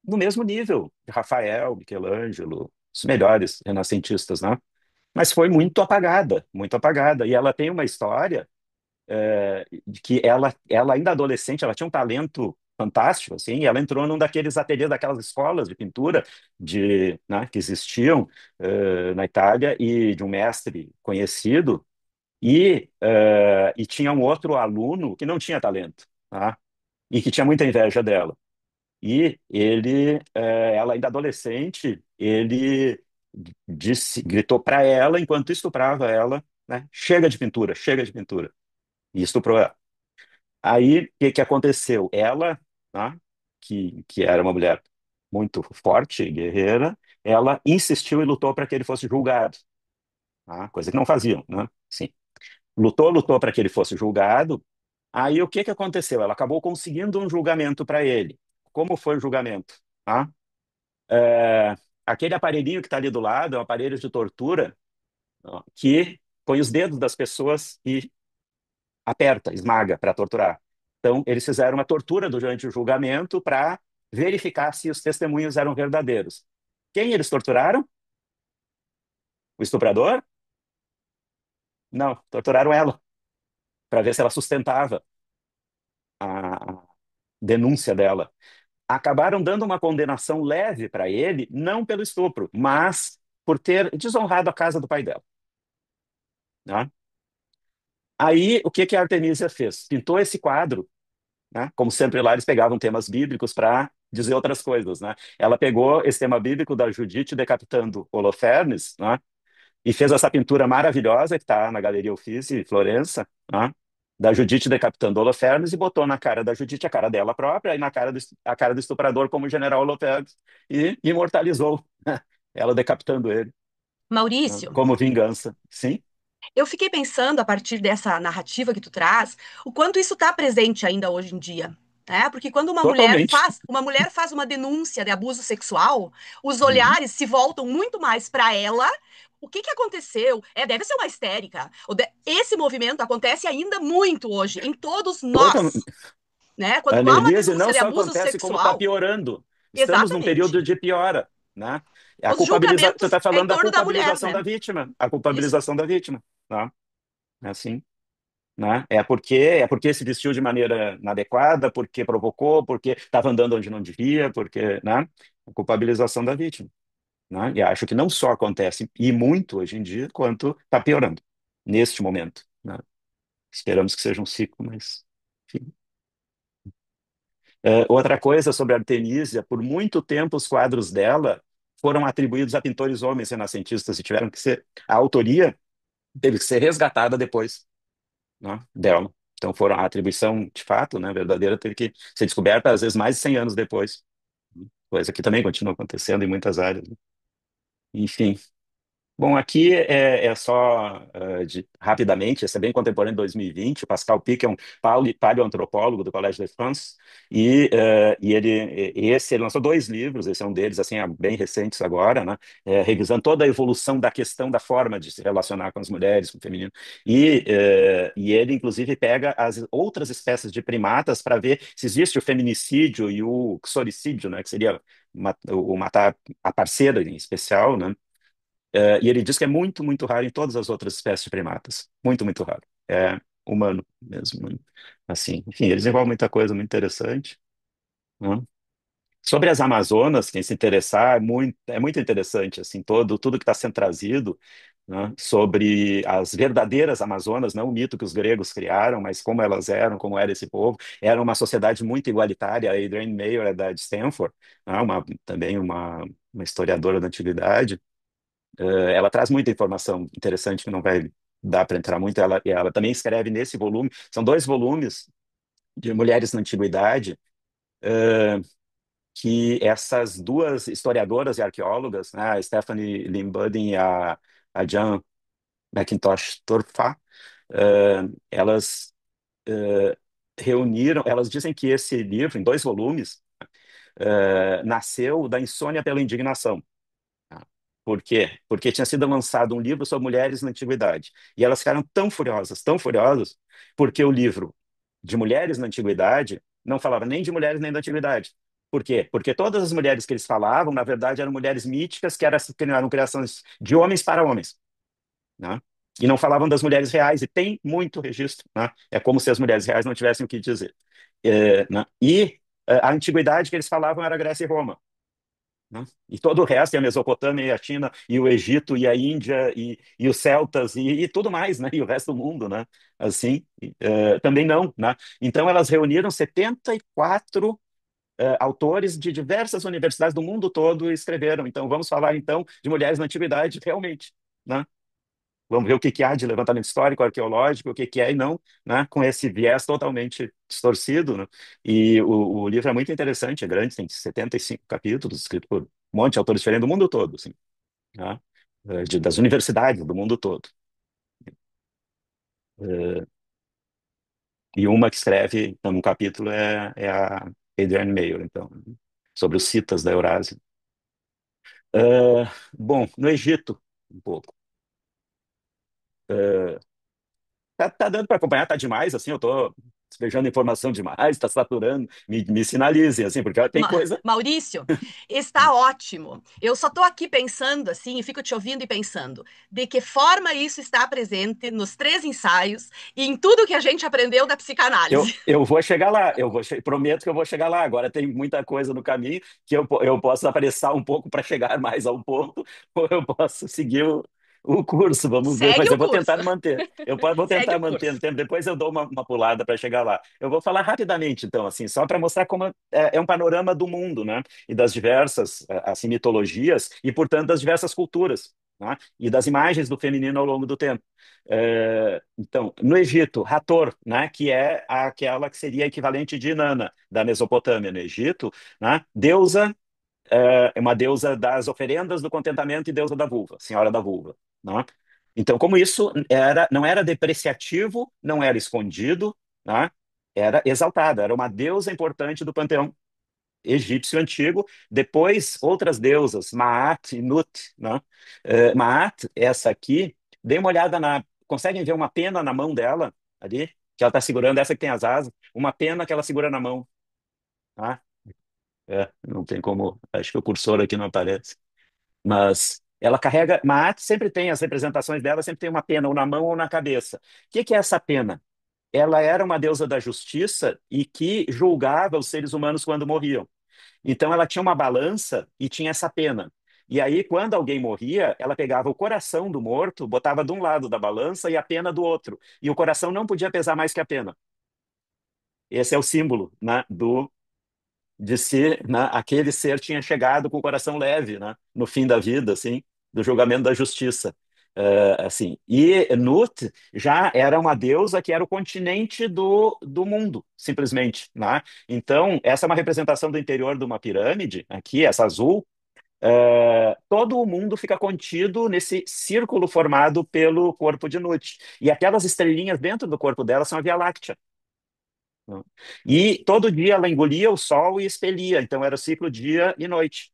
[SPEAKER 3] no mesmo nível de Rafael, Michelangelo, os melhores renascentistas, né? Mas foi muito apagada, muito apagada. E ela tem uma história de que ela ainda adolescente, ela tinha um talento fantástico, assim, e ela entrou num daqueles ateliês, daquelas escolas de pintura né, que existiam na Itália, e de um mestre conhecido, e tinha um outro aluno que não tinha talento, tá? E que tinha muita inveja dela. E ela ainda adolescente, ele gritou para ela, enquanto estuprava ela, né? Chega de pintura, chega de pintura. E estuprou ela. Aí, o que que aconteceu? Ela, né, que era uma mulher muito forte, guerreira, ela insistiu e lutou para que ele fosse julgado, tá? Coisa que não faziam, né? Sim. lutou para que ele fosse julgado. Aí o que que aconteceu? Ela acabou conseguindo um julgamento para ele. Como foi o julgamento? Tá? É, aquele aparelhinho que está ali do lado é um aparelho de tortura, ó, que põe os dedos das pessoas e aperta, esmaga para torturar. Então, eles fizeram uma tortura durante o julgamento para verificar se os testemunhos eram verdadeiros. Quem eles torturaram? O estuprador? Não, torturaram ela, para ver se ela sustentava a denúncia dela. Acabaram dando uma condenação leve para ele, não pelo estupro, mas por ter desonrado a casa do pai dela. Né? Aí, o que que a Artemisia fez? Pintou esse quadro, né? Como sempre lá, eles pegavam temas bíblicos para dizer outras coisas, né? Ela pegou esse tema bíblico da Judite decapitando Holofernes, né? E fez essa pintura maravilhosa que está na Galeria Uffizi, em Florença, né? Da Judite decapitando Holofernes e botou na cara da Judite a cara dela própria e na cara a cara do estuprador como o general Holofernes e imortalizou, né? Ela decapitando ele, né?
[SPEAKER 2] Maurício,
[SPEAKER 3] Como vingança. Sim,
[SPEAKER 2] eu fiquei pensando, a partir dessa narrativa que tu traz, o quanto isso está presente ainda hoje em dia. Né? Porque quando
[SPEAKER 3] totalmente.
[SPEAKER 2] uma mulher faz uma denúncia de abuso sexual, os
[SPEAKER 3] Uhum.
[SPEAKER 2] olhares se voltam muito mais para ela. O que que aconteceu? Deve ser uma histérica. Esse movimento acontece ainda muito hoje, em todos nós.
[SPEAKER 3] Totalmente.
[SPEAKER 2] Né? Quando há uma
[SPEAKER 3] Annelise,
[SPEAKER 2] denúncia
[SPEAKER 3] não
[SPEAKER 2] de
[SPEAKER 3] só
[SPEAKER 2] abuso
[SPEAKER 3] acontece como está
[SPEAKER 2] sexual,
[SPEAKER 3] piorando. Estamos num período
[SPEAKER 2] exatamente,
[SPEAKER 3] de piora, né?
[SPEAKER 2] os
[SPEAKER 3] Você está
[SPEAKER 2] julgamentos é em
[SPEAKER 3] falando da
[SPEAKER 2] torno da mulher,
[SPEAKER 3] culpabilização da
[SPEAKER 2] né?
[SPEAKER 3] vítima, a
[SPEAKER 2] Isso.
[SPEAKER 3] culpabilização da vítima, né? É assim, né? É porque se vestiu de maneira inadequada, porque provocou, porque estava andando onde não devia, porque, né? A culpabilização da vítima, né? E acho que não só acontece e muito hoje em dia, quanto está piorando neste momento, né? Esperamos que seja um ciclo, mas enfim. Outra coisa sobre Artemisia, por muito tempo os quadros dela foram atribuídos a pintores homens renascentistas e tiveram que ser, a autoria teve que ser resgatada depois, né, dela. Então foram a atribuição de fato, né, verdadeira, teve que ser descoberta às vezes mais de 100 anos depois, coisa que também continua acontecendo em muitas áreas, né? Enfim. Bom, aqui é só rapidamente, esse é bem contemporâneo de 2020. O Pascal Pic é um paleoantropólogo do Collège de France e ele lançou dois livros, esse é um deles, assim, bem recentes agora, né? Revisando toda a evolução da questão da forma de se relacionar com as mulheres, com o feminino. E ele, inclusive, pega as outras espécies de primatas para ver se existe o feminicídio e o xoricídio, né? Que seria o matar a parceira em especial, né? E ele diz que é muito, muito raro em todas as outras espécies de primatas. Muito, muito raro. É humano mesmo, né? Assim, enfim, eles desenvolvem muita coisa muito interessante, né? Sobre as Amazonas, quem se interessar, é muito interessante, assim, tudo que está sendo trazido, né, sobre as verdadeiras Amazonas, não o mito que os gregos criaram, mas como elas eram, como era esse povo. Era uma sociedade muito igualitária. A Adrienne Mayor é da de Stanford, né, também uma historiadora da antiguidade. Ela traz muita informação interessante que não vai dar para entrar muito. Ela também escreve nesse volume, são dois volumes de mulheres na antiguidade, que essas duas historiadoras e arqueólogas, né, a Stephanie Lynn Budin e a Jan McIntosh Torfa, elas reuniram, elas dizem que esse livro, em dois volumes, nasceu da insônia pela indignação. Tá? Por quê? Porque tinha sido lançado um livro sobre mulheres na antiguidade. E elas ficaram tão furiosas, porque o livro de mulheres na antiguidade não falava nem de mulheres nem da antiguidade. Por quê? Porque todas as mulheres que eles falavam, na verdade, eram mulheres míticas que eram criações de homens para homens, né? E não falavam das mulheres reais, e tem muito registro, né? É como se as mulheres reais não tivessem o que dizer. Né? E a antiguidade que eles falavam era Grécia e Roma, né? E todo o resto, e a Mesopotâmia, e a China, e o Egito, e a Índia, e os celtas, e tudo mais, né? E o resto do mundo, né? Assim, também não, né? Então, elas reuniram 74 autores de diversas universidades do mundo todo e escreveram. Então, vamos falar, então, de mulheres na antiguidade, realmente, né? Vamos ver o que que há de levantamento histórico, arqueológico, o que que é e não, né? Com esse viés totalmente distorcido, né? E o livro é muito interessante, é grande, tem 75 capítulos, escrito por um monte de autores diferentes do mundo todo, assim, né? Das universidades do mundo todo. E uma que escreve, então, um capítulo é a Adrienne Mayor, então, sobre os citas da Eurásia. Bom, no Egito, um pouco. Tá dando para acompanhar, tá demais, assim, eu tô despejando informação demais, tá saturando, me sinalizem, assim, porque tem coisa.
[SPEAKER 2] Maurício, está ótimo. Eu só estou aqui pensando assim, e fico te ouvindo e pensando, de que forma isso está presente nos três ensaios e em tudo que a gente aprendeu da
[SPEAKER 3] Eu,
[SPEAKER 2] psicanálise.
[SPEAKER 3] eu vou chegar lá, prometo que eu vou chegar lá. Agora tem muita coisa no caminho que eu posso apressar um pouco para chegar mais ao ponto, ou eu posso seguir o curso, vamos ver,
[SPEAKER 2] Segue
[SPEAKER 3] mas
[SPEAKER 2] o
[SPEAKER 3] eu vou
[SPEAKER 2] curso.
[SPEAKER 3] tentar manter. Vou
[SPEAKER 2] Segue
[SPEAKER 3] tentar
[SPEAKER 2] o
[SPEAKER 3] manter
[SPEAKER 2] curso.
[SPEAKER 3] no tempo, depois eu dou uma pulada para chegar lá. Eu vou falar rapidamente, então, assim, só para mostrar como é um panorama do mundo, né? E das diversas assim, mitologias, e, portanto, das diversas culturas, né? E das imagens do feminino ao longo do tempo. Então, no Egito, Hathor, né, que é aquela que seria equivalente de Inanna, da Mesopotâmia, no Egito, né, deusa, é uma deusa das oferendas do contentamento e deusa da vulva, senhora da vulva. Né? Então, como isso não era depreciativo, não era escondido, né, era exaltada, era uma deusa importante do panteão egípcio antigo. Depois, outras deusas, Maat e Nut. Né? Maat, essa aqui, dê uma olhada na. Conseguem ver uma pena na mão dela, ali? Que ela está segurando, essa que tem as asas, uma pena que ela segura na mão. Tá? Não tem como. Acho que o cursor aqui não aparece. Mas ela carrega. Maat sempre tem, as representações dela sempre tem uma pena, ou na mão ou na cabeça. O que que é essa pena? Ela era uma deusa da justiça e que julgava os seres humanos quando morriam. Então ela tinha uma balança e tinha essa pena. E aí, quando alguém morria, ela pegava o coração do morto, botava de um lado da balança e a pena do outro. E o coração não podia pesar mais que a pena. Esse é o símbolo, né, de ser, né, aquele ser tinha chegado com o coração leve, né, no fim da vida, assim, do julgamento da justiça. Assim. E Nut já era uma deusa que era o continente do mundo, simplesmente, né? Então, essa é uma representação do interior de uma pirâmide, aqui, essa azul. Todo o mundo fica contido nesse círculo formado pelo corpo de Nut. E aquelas estrelinhas dentro do corpo dela são a Via Láctea. Né? E todo dia ela engolia o sol e expelia, então era o ciclo dia e noite.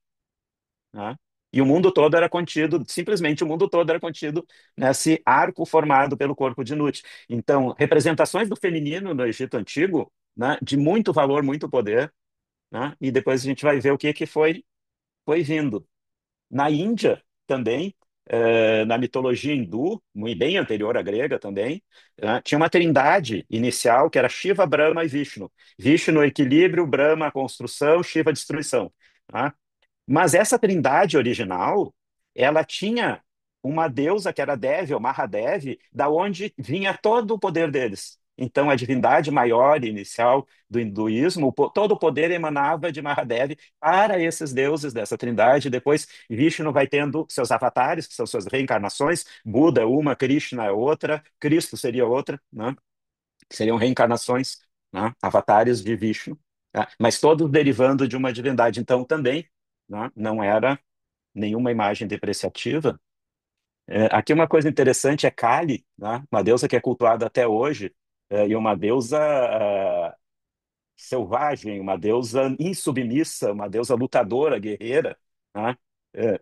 [SPEAKER 3] Né? E o mundo todo era contido, simplesmente o mundo todo era contido nesse arco formado pelo corpo de Nut. Então, representações do feminino no Egito Antigo, né, de muito valor, muito poder, né, e depois a gente vai ver o que foi vindo. Na Índia também, na mitologia hindu, muito bem anterior à grega também, tinha uma trindade inicial que era Shiva, Brahma e Vishnu. Vishnu, equilíbrio, Brahma, construção, Shiva, destruição. Tá? Mas essa trindade original, ela tinha uma deusa que era Devi, ou Mahadevi, da onde vinha todo o poder deles. Então, a divindade maior e inicial do hinduísmo, todo o poder emanava de Mahadevi para esses deuses dessa trindade. Depois, Vishnu vai tendo seus avatares, que são suas reencarnações. Buda é uma, Krishna é outra, Cristo seria outra, né? Que seriam reencarnações, né? Avatares de Vishnu, tá? Mas todos derivando de uma divindade. Então, também, né, não era nenhuma imagem depreciativa. Aqui uma coisa interessante é Kali, né, uma deusa que é cultuada até hoje, e uma deusa selvagem, uma deusa insubmissa, uma deusa lutadora, guerreira, né, é,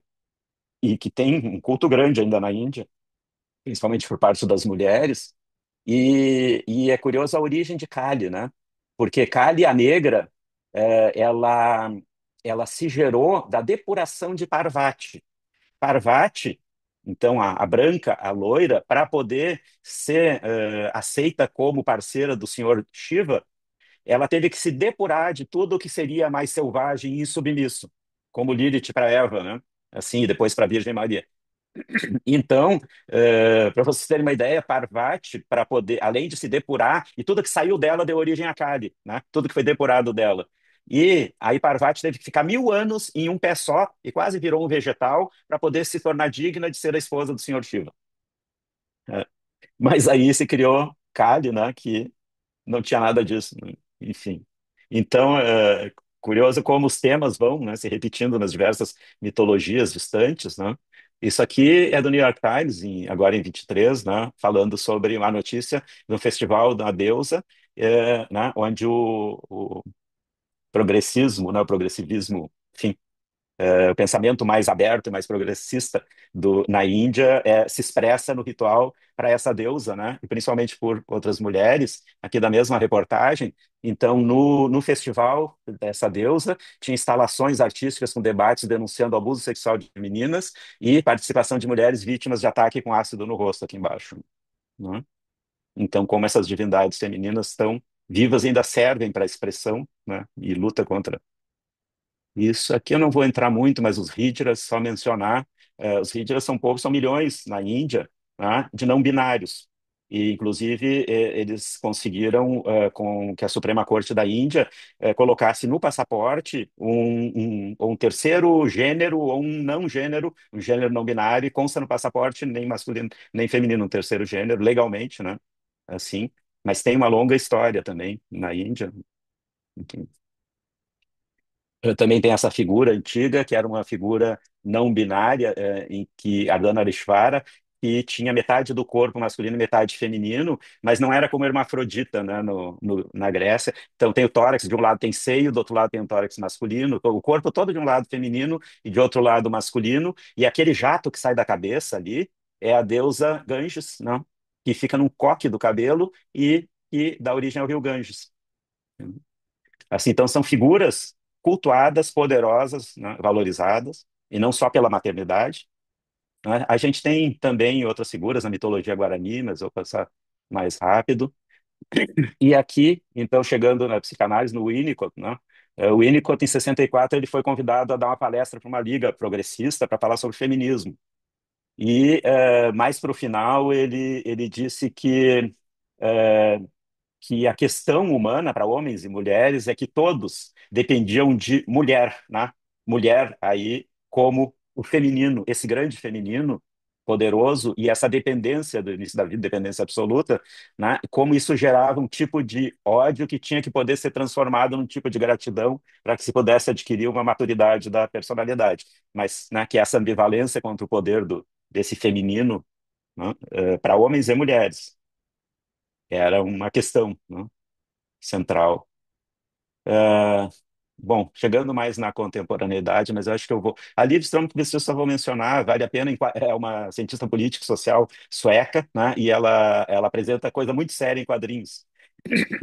[SPEAKER 3] e que tem um culto grande ainda na Índia, principalmente por parte das mulheres. E é curioso a origem de Kali, né? Porque Kali, a negra, ela se gerou da depuração de Parvati. Parvati, então a branca, a loira, para poder ser aceita como parceira do senhor Shiva, ela teve que se depurar de tudo o que seria mais selvagem e submisso, como Lilith para Eva, né? Assim, e depois para a Virgem Maria. Então, para vocês terem uma ideia, Parvati, para poder, além de se depurar, e tudo que saiu dela deu origem a Kali, né? Tudo que foi depurado dela. E aí Parvati teve que ficar 1000 anos em um pé só e quase virou um vegetal para poder se tornar digna de ser a esposa do Senhor Shiva. É. Mas aí se criou Kali, né? Que não tinha nada disso, né? Enfim. Então, curioso como os temas vão, né, se repetindo nas diversas mitologias distantes, né? Isso aqui é do New York Times, agora em 23, né, falando sobre uma notícia de um festival da deusa, né, onde o progressismo, né, o progressivismo, enfim, o pensamento mais aberto e mais progressista na Índia se expressa no ritual para essa deusa, né? E principalmente por outras mulheres, aqui da mesma reportagem. Então, no festival dessa deusa, tinha instalações artísticas com debates denunciando abuso sexual de meninas e participação de mulheres vítimas de ataque com ácido no rosto, aqui embaixo, né? Então, como essas divindades femininas estão vivas e ainda servem para expressão, né? E luta contra isso aqui eu não vou entrar muito, mas os Hijras, só mencionar, os Hijras são povos, são milhões na Índia, né, de não binários. E, inclusive, eles conseguiram, com que a Suprema Corte da Índia colocasse no passaporte um terceiro gênero ou um não gênero, um gênero não binário, e consta no passaporte nem masculino nem feminino, um terceiro gênero, legalmente, né? Assim, mas tem uma longa história também na Índia. Também tem essa figura antiga, que era uma figura não binária, em que Ardhanarishvara, que tinha metade do corpo masculino e metade feminino, mas não era como hermafrodita, né, na Grécia. Então tem o tórax, de um lado tem seio, do outro lado tem o tórax masculino, o corpo todo de um lado feminino e de outro lado masculino, e aquele jato que sai da cabeça ali é a deusa Ganges, não? Que fica num coque do cabelo e dá origem ao rio Ganges. Assim, então são figuras cultuadas, poderosas, né, valorizadas, e não só pela maternidade, né? A gente tem também outras figuras na mitologia guarani, mas eu vou passar mais rápido. E aqui, então, chegando na psicanálise, no Winnicott, né? O Winnicott, em 64, ele foi convidado a dar uma palestra para uma liga progressista para falar sobre feminismo. E, mais para o final, ele disse que a questão humana para homens e mulheres é que todos dependiam de mulher, né? Mulher aí como o feminino, esse grande feminino poderoso e essa dependência do início da vida, dependência absoluta, né? Como isso gerava um tipo de ódio que tinha que poder ser transformado num tipo de gratidão para que se pudesse adquirir uma maturidade da personalidade, mas, né, que essa ambivalência contra o poder desse feminino, né, para homens e mulheres era uma questão, né, central. Ah, bom, chegando mais na contemporaneidade, mas eu acho que eu vou. A Liv Ström, que eu só vou mencionar, vale a pena, é uma cientista política e social sueca, né? E ela apresenta coisa muito séria em quadrinhos.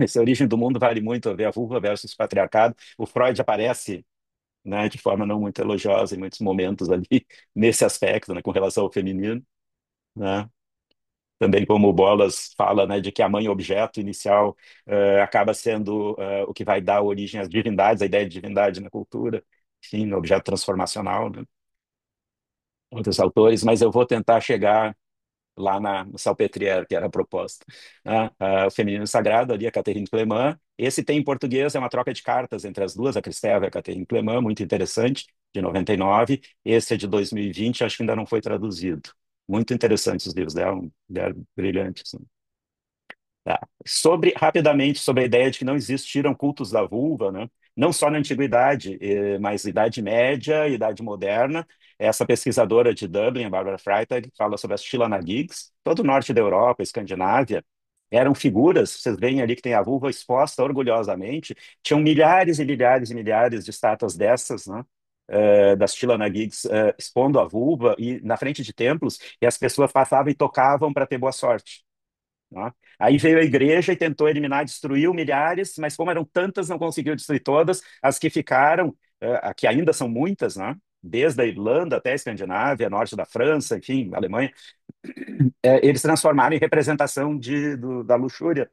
[SPEAKER 3] Essa origem do mundo vale muito a ver a vulva versus patriarcado. O Freud aparece, né, de forma não muito elogiosa em muitos momentos ali, nesse aspecto, né, com relação ao feminino, né? Também como o Bolas fala, né, de que a mãe objeto inicial acaba sendo o que vai dar origem às divindades, a ideia de divindade na cultura, enfim, no objeto transformacional, né? Outros autores, mas eu vou tentar chegar lá no Salpêtrière, que era a proposta, né? O Feminino Sagrado, ali, a Catherine Clement. Esse tem em português, é uma troca de cartas entre as duas, a Christelle e a Catherine Clement, muito interessante, de 99. Esse é de 2020, acho que ainda não foi traduzido. Muito interessantes os livros dela, uma mulher brilhante, assim. Tá. Rapidamente, sobre a ideia de que não existiram cultos da vulva, né? Não só na antiguidade, mas Idade Média, Idade Moderna. Essa pesquisadora de Dublin, a Barbara Freitag, fala sobre as Shilanagigs, todo o norte da Europa, Escandinávia, eram figuras, vocês veem ali que tem a vulva exposta orgulhosamente, tinham milhares e milhares e milhares de estátuas dessas, né? Das Shilanagigs, expondo a vulva e na frente de templos, e as pessoas passavam e tocavam para ter boa sorte, né? Aí veio a igreja e tentou eliminar, destruiu milhares, mas como eram tantas, não conseguiu destruir todas. As que ficaram, que ainda são muitas, né? Desde a Irlanda até a Escandinávia, norte da França, enfim, Alemanha, eles transformaram em representação da luxúria,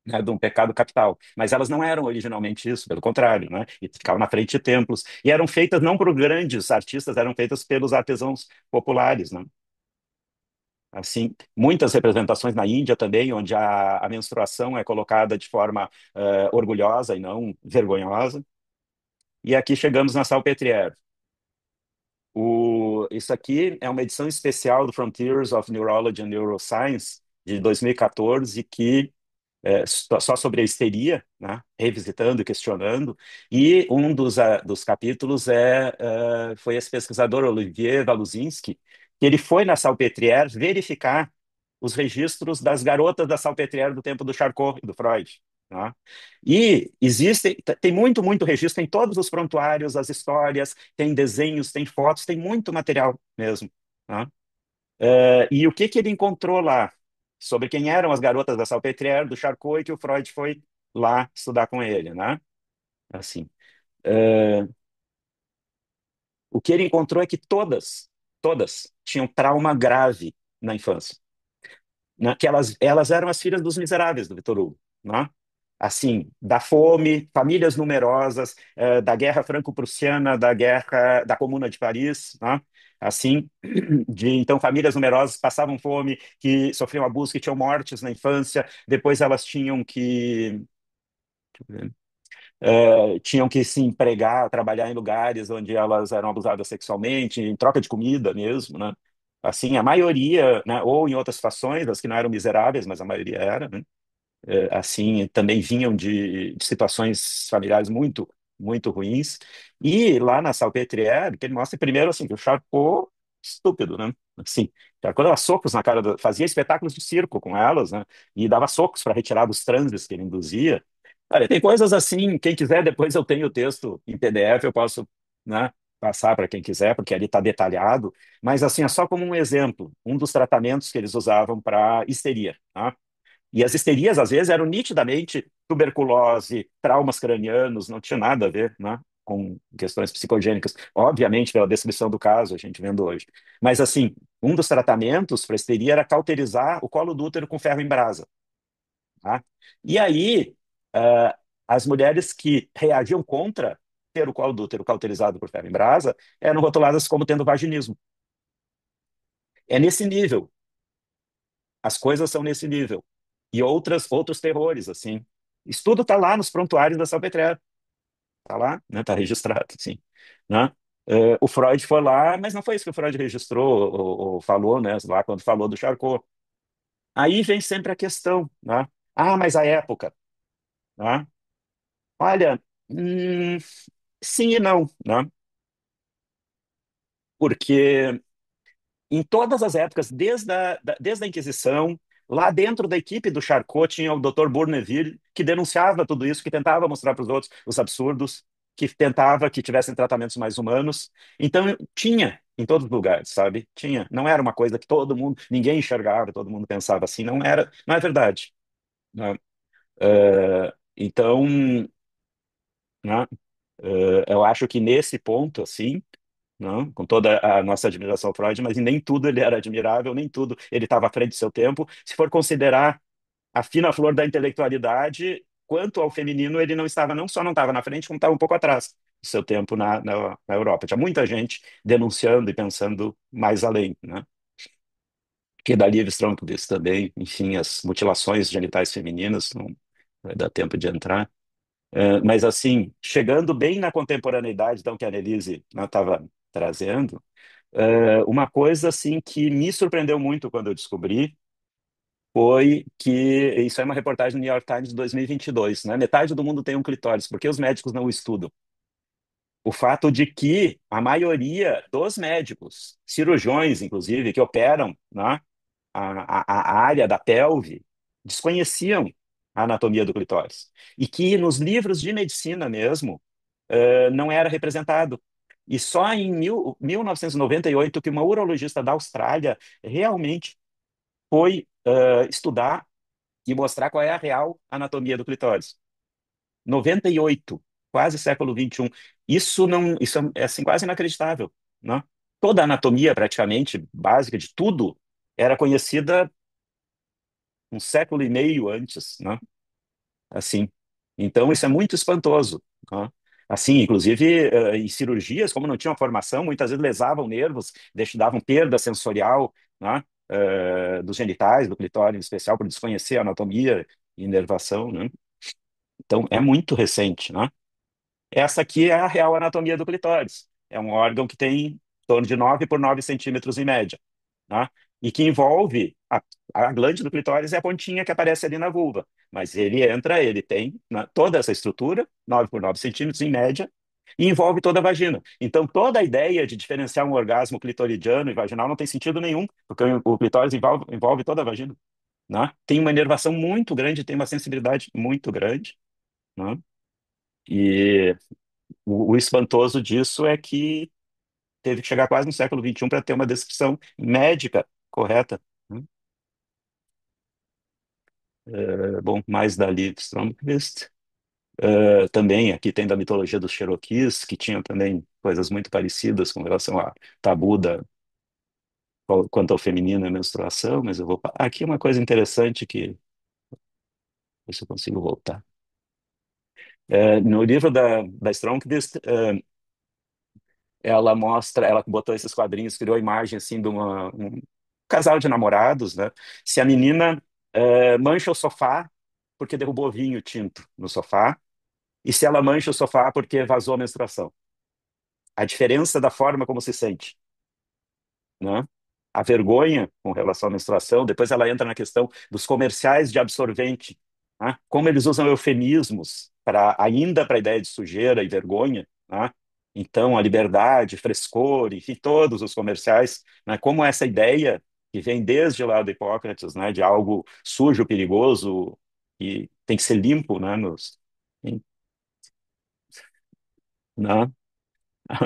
[SPEAKER 3] né, de um pecado capital. Mas elas não eram originalmente isso, pelo contrário, né? E ficavam na frente de templos. E eram feitas não por grandes artistas, eram feitas pelos artesãos populares, né? Assim, muitas representações na Índia também, onde a menstruação é colocada de forma orgulhosa e não vergonhosa. E aqui chegamos na Salpêtrière. Isso aqui é uma edição especial do Frontiers of Neurology and Neuroscience, de 2014, que só sobre a histeria, né? Revisitando e questionando. E um dos capítulos foi esse pesquisador Olivier Valuzinski, que ele foi na Salpêtrière verificar os registros das garotas da Salpêtrière do tempo do Charcot e do Freud. Né? E tem muito, muito registro em todos os prontuários, as histórias, tem desenhos, tem fotos, tem muito material mesmo. Né? E o que que ele encontrou lá? Sobre quem eram as garotas da Salpêtrière, do Charcot, e que o Freud foi lá estudar com ele, né? Assim, é, o que ele encontrou é que todas tinham trauma grave na infância, né? Que elas eram as filhas dos miseráveis do Victor Hugo, né? Assim, da fome, famílias numerosas, da guerra franco-prussiana, da guerra da Comuna de Paris, né? Assim, então famílias numerosas passavam fome, que sofriam abuso, que tinham mortes na infância, depois elas tinham que se empregar, trabalhar em lugares onde elas eram abusadas sexualmente, em troca de comida mesmo, né? Assim, a maioria, né, ou em outras situações, as que não eram miseráveis, mas a maioria era, né? Assim, também vinham de situações familiares muito, muito ruins. E lá na Salpêtrière, que ele mostra primeiro assim, que o Charcot, estúpido, né? Assim, Charcot dava socos na cara, fazia espetáculos de circo com elas, né? E dava socos para retirar dos transes que ele induzia. Olha, tem coisas assim, quem quiser, depois eu tenho o texto em PDF, eu posso, né, passar para quem quiser, porque ali está detalhado. Mas assim, é só como um exemplo, um dos tratamentos que eles usavam para histeria, tá? E as histerias, às vezes, eram nitidamente tuberculose, traumas cranianos, não tinha nada a ver, né, com questões psicogênicas, obviamente, pela descrição do caso, a gente vendo hoje. Mas, assim, um dos tratamentos para histeria era cauterizar o colo do útero com ferro em brasa. Tá? E aí, as mulheres que reagiam contra ter o colo do útero cauterizado por ferro em brasa eram rotuladas como tendo vaginismo. É nesse nível, as coisas são nesse nível. E outros terrores, assim. Isso tudo está lá nos prontuários da Salpêtrière. Está lá, né? Está registrado, assim. Né? O Freud foi lá, mas não foi isso que o Freud registrou ou falou, né? Lá quando falou do Charcot. Aí vem sempre a questão, né? Ah, mas a época, né? Olha, sim e não, né? Porque em todas as épocas, desde a Inquisição, lá dentro da equipe do Charcot tinha o Dr. Bourneville, que denunciava tudo isso, que tentava mostrar para os outros os absurdos, que tentava que tivessem tratamentos mais humanos. Então, tinha em todos os lugares, sabe? Tinha. Não era uma coisa que todo mundo, ninguém enxergava, todo mundo pensava assim. Não era, não é verdade. Né? Então, né? Eu acho que nesse ponto, assim, não, com toda a nossa admiração ao Freud, mas nem tudo ele era admirável, nem tudo ele estava à frente do seu tempo. Se for considerar a fina flor da intelectualidade, quanto ao feminino, ele não estava, não só não estava na frente, como estava um pouco atrás do seu tempo na Europa. Tinha muita gente denunciando e pensando mais além, né? Que da Liv Stromquist também, enfim, as mutilações genitais femininas, não vai dar tempo de entrar. Mas, assim, chegando bem na contemporaneidade, então, que a Annelise estava trazendo, uma coisa assim que me surpreendeu muito quando eu descobri foi que isso é uma reportagem do New York Times de 2022, né? Metade do mundo tem um clitóris, por que os médicos não o estudam? O fato de que a maioria dos médicos, cirurgiões, inclusive, que operam, né, a área da pelve, desconheciam a anatomia do clitóris. E que nos livros de medicina mesmo, não era representado. E só em 1998 que uma urologista da Austrália realmente foi estudar e mostrar qual é a real anatomia do clitóris. 98, quase século XXI. Isso é assim, quase inacreditável, né? Toda a anatomia, praticamente, básica de tudo, era conhecida um século e meio antes, né? Assim. Então, isso é muito espantoso, né? Assim, inclusive, em cirurgias, como não tinham formação, muitas vezes lesavam nervos, davam perda sensorial, né? Dos genitais, do clitóris em especial, por desconhecer a anatomia e inervação, né? Então, é muito recente, né? Essa aqui é a real anatomia do clitóris. É um órgão que tem em torno de 9 por 9 centímetros em média, né? e que envolve a glândula do clitóris é a pontinha que aparece ali na vulva. Mas ele entra, ele tem toda essa estrutura, 9 por 9 centímetros em média, e envolve toda a vagina. Então, toda a ideia de diferenciar um orgasmo clitoridiano e vaginal não tem sentido nenhum, porque o clitóris envolve toda a vagina, né? Tem uma inervação muito grande, tem uma sensibilidade muito grande, né? E o espantoso disso é que teve que chegar quase no século XXI para ter uma descrição médica correta, né? Bom, mais da Liv Stromquist. Também aqui tem da mitologia dos Cherokees, que tinham também coisas muito parecidas com relação a tabu quanto ao feminino e à menstruação, mas eu vou. Aqui uma coisa interessante que. Ver se eu consigo voltar. No livro da Stromquist, ela mostra, ela botou esses quadrinhos, criou a imagem assim de um casal de namorados, né? Se a menina mancha o sofá porque derrubou vinho tinto no sofá, e se ela mancha o sofá porque vazou a menstruação. A diferença da forma como se sente, né? A vergonha com relação à menstruação, depois ela entra na questão dos comerciais de absorvente, né? Como eles usam eufemismos para ainda para a ideia de sujeira e vergonha, né? Então, a liberdade, frescor, enfim, todos os comerciais, né? Como essa ideia que vem desde lá do Hipócrates, né? De algo sujo, perigoso, e tem que ser limpo, né? Né?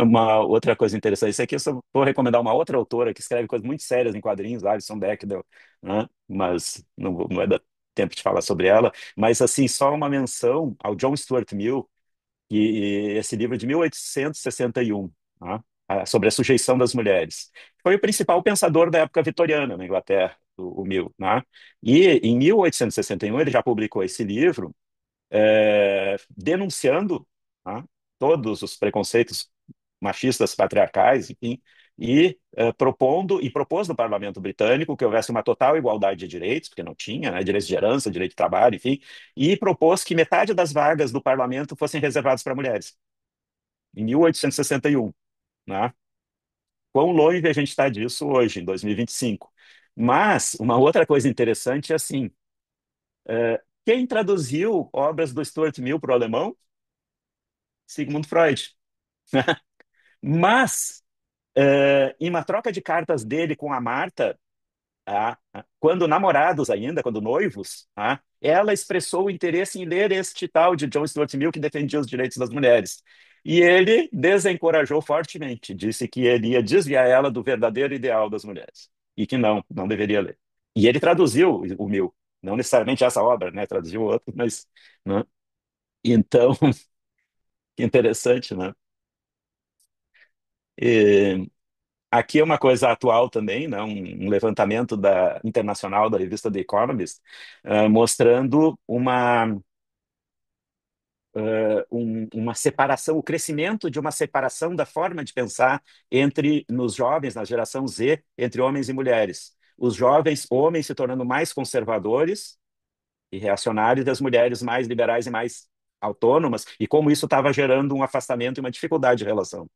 [SPEAKER 3] Uma outra coisa interessante, isso aqui eu só vou recomendar uma outra autora que escreve coisas muito sérias em quadrinhos, Alison Bechdel, né? Mas não vai dar tempo de falar sobre ela. Mas, assim, só uma menção ao John Stuart Mill, e esse livro é de 1861, né? Sobre a sujeição das mulheres. Foi o principal pensador da época vitoriana na Inglaterra, o Mill, né? E em 1861 ele já publicou esse livro, denunciando, né, todos os preconceitos machistas patriarcais, enfim, e propôs no Parlamento Britânico que houvesse uma total igualdade de direitos, porque não tinha, né, direitos de herança, direito de trabalho, enfim, e propôs que metade das vagas do parlamento fossem reservadas para mulheres, em 1861, né? Quão longe a gente está disso hoje, em 2025? Mas uma outra coisa interessante é assim, quem traduziu obras do Stuart Mill para o alemão? Sigmund Freud. Mas, em uma troca de cartas dele com a Marta, quando namorados ainda, quando noivos, ela expressou o interesse em ler este tal de John Stuart Mill que defendia os direitos das mulheres. E ele desencorajou fortemente, disse que ele ia desviar ela do verdadeiro ideal das mulheres e que não deveria ler. E ele traduziu o Mill, não necessariamente essa obra, né? Traduziu outro, mas, né? Então, que interessante, né? E, aqui é uma coisa atual também, né? Um levantamento internacional da revista The Economist, mostrando uma separação, o crescimento de uma separação da forma de pensar nos jovens, na geração Z, entre homens e mulheres. Os jovens homens se tornando mais conservadores e reacionários, e as mulheres mais liberais e mais autônomas, e como isso estava gerando um afastamento e uma dificuldade de relação,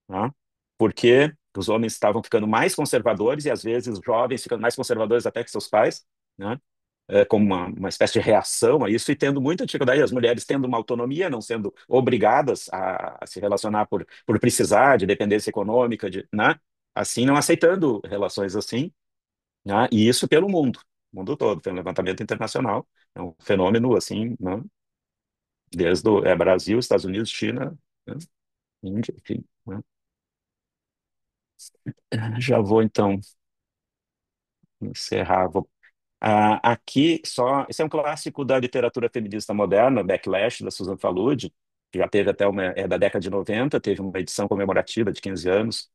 [SPEAKER 3] né? Porque os homens estavam ficando mais conservadores e às vezes os jovens ficando mais conservadores até que seus pais, né? Como uma espécie de reação a isso e tendo muita dificuldade, as mulheres tendo uma autonomia, não sendo obrigadas a se relacionar por precisar de dependência econômica, né? Assim, não aceitando relações assim, né? E isso pelo mundo todo, foi um levantamento internacional, é um fenômeno assim, né? Desde Brasil, Estados Unidos, China, né? Índia, enfim, né? Já vou então encerrar. Aqui só, esse é um clássico da literatura feminista moderna, Backlash, da Susan Faludi, que já teve até da década de 90, teve uma edição comemorativa de 15 anos,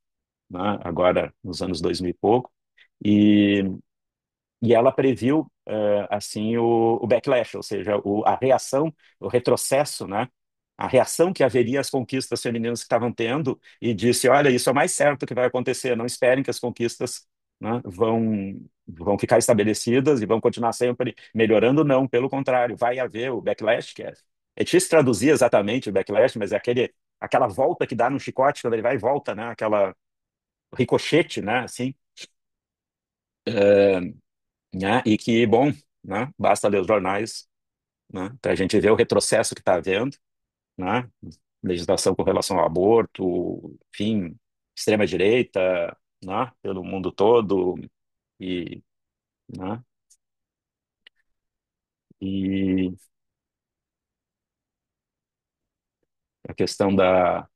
[SPEAKER 3] né, agora nos anos 2000 e pouco, e, e ela previu assim o backlash, ou seja, a reação, o retrocesso, né, a reação que haveria às conquistas femininas que estavam tendo, e disse, olha, isso é o mais certo que vai acontecer, não esperem que as conquistas, né, vão ficar estabelecidas e vão continuar sempre melhorando, não, pelo contrário, vai haver o backlash, é difícil traduzir exatamente o backlash, mas é aquela volta que dá no chicote quando ele vai e volta, né, aquela ricochete, né, assim, né? E que, bom, né? Basta ler os jornais, né? Para a gente ver o retrocesso que está havendo, né? Legislação com relação ao aborto, enfim, extrema-direita, né? Pelo mundo todo, e, né? E a questão da.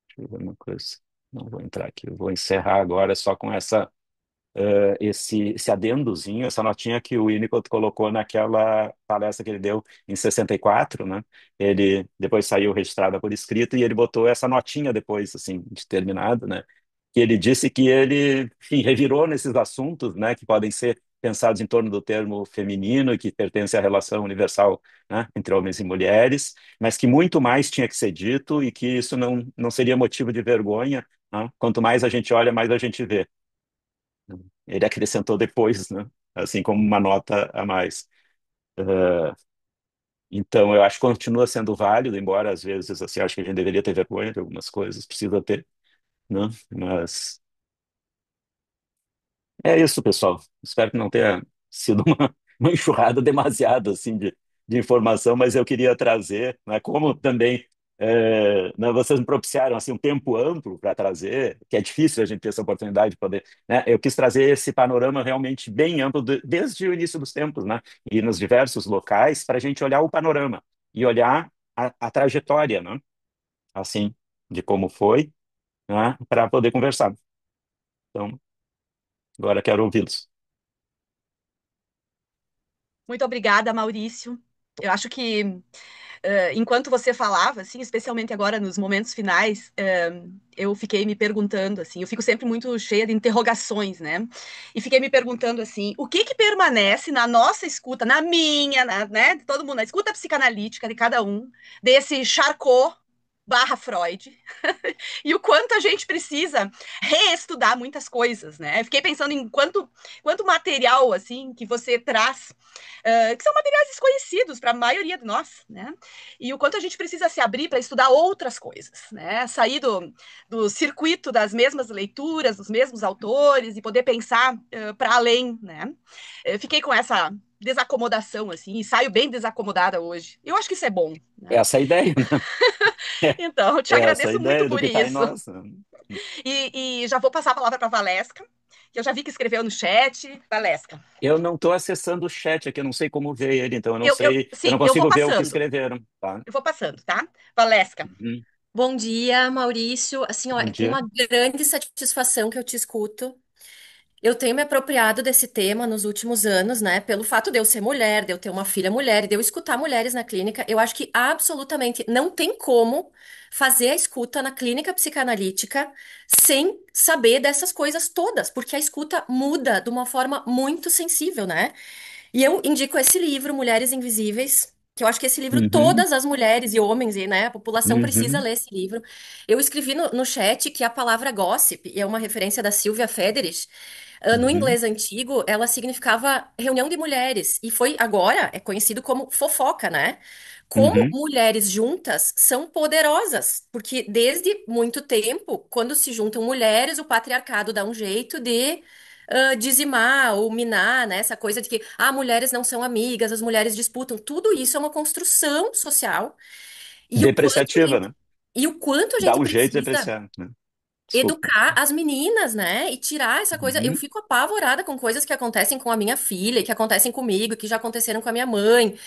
[SPEAKER 3] Deixa eu ver uma coisa. Não vou entrar aqui, eu vou encerrar agora só com esse adendozinho, essa notinha que o Winnicott colocou naquela palestra que ele deu em 64, né? Ele depois saiu registrada por escrito e ele botou essa notinha depois, assim, de terminado, né? Que ele disse que ele, enfim, revirou nesses assuntos, né? Que podem ser pensados em torno do termo feminino e que pertence à relação universal, né? Entre homens e mulheres, mas que muito mais tinha que ser dito e que isso não seria motivo de vergonha, né? Quanto mais a gente olha, mais a gente vê. Ele acrescentou depois, né? Assim como uma nota a mais. Então, eu acho que continua sendo válido, embora às vezes, assim, acho que a gente deveria ter vergonha de algumas coisas, precisa ter, né? Mas é isso, pessoal. Espero que não tenha sido uma enxurrada demasiada assim de informação, mas eu queria trazer, né, como também né, vocês me propiciaram assim um tempo amplo para trazer, que é difícil a gente ter essa oportunidade de poder, né, eu quis trazer esse panorama realmente bem amplo desde o início dos tempos, né, e nos diversos locais para a gente olhar o panorama e olhar a trajetória, né, assim, de como foi, né, para poder conversar. Então, agora quero ouvi-los.
[SPEAKER 2] Muito obrigada, Maurício. Eu acho que enquanto você falava, assim, especialmente agora nos momentos finais, eu fiquei me perguntando, assim, eu fico sempre muito cheia de interrogações, né? E fiquei me perguntando, assim, o que que permanece na nossa escuta, na minha, né, de todo mundo, na escuta psicanalítica de cada um, desse Charcot barra Freud, e o quanto a gente precisa reestudar muitas coisas, né? Eu fiquei pensando em quanto material, assim, que você traz, que são materiais desconhecidos para a maioria de nós, né? E o quanto a gente precisa se abrir para estudar outras coisas, né? Sair do circuito das mesmas leituras, dos mesmos autores e poder pensar para além, né? Eu fiquei com essa desacomodação, assim, e saio bem desacomodada hoje. Eu acho que isso é bom, né?
[SPEAKER 3] Essa é a ideia, né?
[SPEAKER 2] Então, eu te
[SPEAKER 3] Essa é a
[SPEAKER 2] agradeço muito
[SPEAKER 3] ideia do
[SPEAKER 2] por
[SPEAKER 3] que está em
[SPEAKER 2] isso.
[SPEAKER 3] nós.
[SPEAKER 2] E já vou passar a palavra para a Valesca, que eu já vi que escreveu no chat. Valesca,
[SPEAKER 3] Eu não estou acessando o chat aqui, eu não sei como ver ele, então eu não sei, eu não
[SPEAKER 2] sim, eu vou
[SPEAKER 3] consigo ver o que
[SPEAKER 2] passando.
[SPEAKER 3] escreveram, tá?
[SPEAKER 2] Eu vou passando, tá? Valesca.
[SPEAKER 3] Uhum.
[SPEAKER 4] Bom dia, Maurício. Assim, ó,
[SPEAKER 3] Bom
[SPEAKER 4] é com
[SPEAKER 3] dia.
[SPEAKER 4] uma grande satisfação que eu te escuto. Eu tenho me apropriado desse tema nos últimos anos, né? Pelo fato de eu ser mulher, de eu ter uma filha mulher e de eu escutar mulheres na clínica, eu acho que absolutamente não tem como fazer a escuta na clínica psicanalítica sem saber dessas coisas todas, porque a escuta muda de uma forma muito sensível, né? E eu indico esse livro, Mulheres Invisíveis, que eu acho que esse livro
[SPEAKER 3] Uhum.
[SPEAKER 4] todas as mulheres e homens, e, né, a população precisa
[SPEAKER 3] Uhum.
[SPEAKER 4] ler esse livro. Eu escrevi no chat que a palavra gossip, e é uma referência da Sylvia Federici, no
[SPEAKER 3] Uhum.
[SPEAKER 4] inglês antigo, ela significava reunião de mulheres, e foi agora, é conhecido como fofoca, né? Como
[SPEAKER 3] Uhum.
[SPEAKER 4] mulheres juntas são poderosas, porque desde muito tempo, quando se juntam mulheres, o patriarcado dá um jeito de dizimar ou minar, né? Essa coisa de que mulheres não são amigas, as mulheres disputam. Tudo isso é uma construção social. E o quanto a
[SPEAKER 3] Depreciativa,
[SPEAKER 4] gente,
[SPEAKER 3] né?
[SPEAKER 4] e o quanto a
[SPEAKER 3] Dá
[SPEAKER 4] gente
[SPEAKER 3] um jeito de
[SPEAKER 4] precisa
[SPEAKER 3] depreciar, né? Desculpa.
[SPEAKER 4] educar as meninas, né? E tirar essa coisa. Eu
[SPEAKER 3] Uhum.
[SPEAKER 4] fico apavorada com coisas que acontecem com a minha filha, e que acontecem comigo, e que já aconteceram com a minha mãe.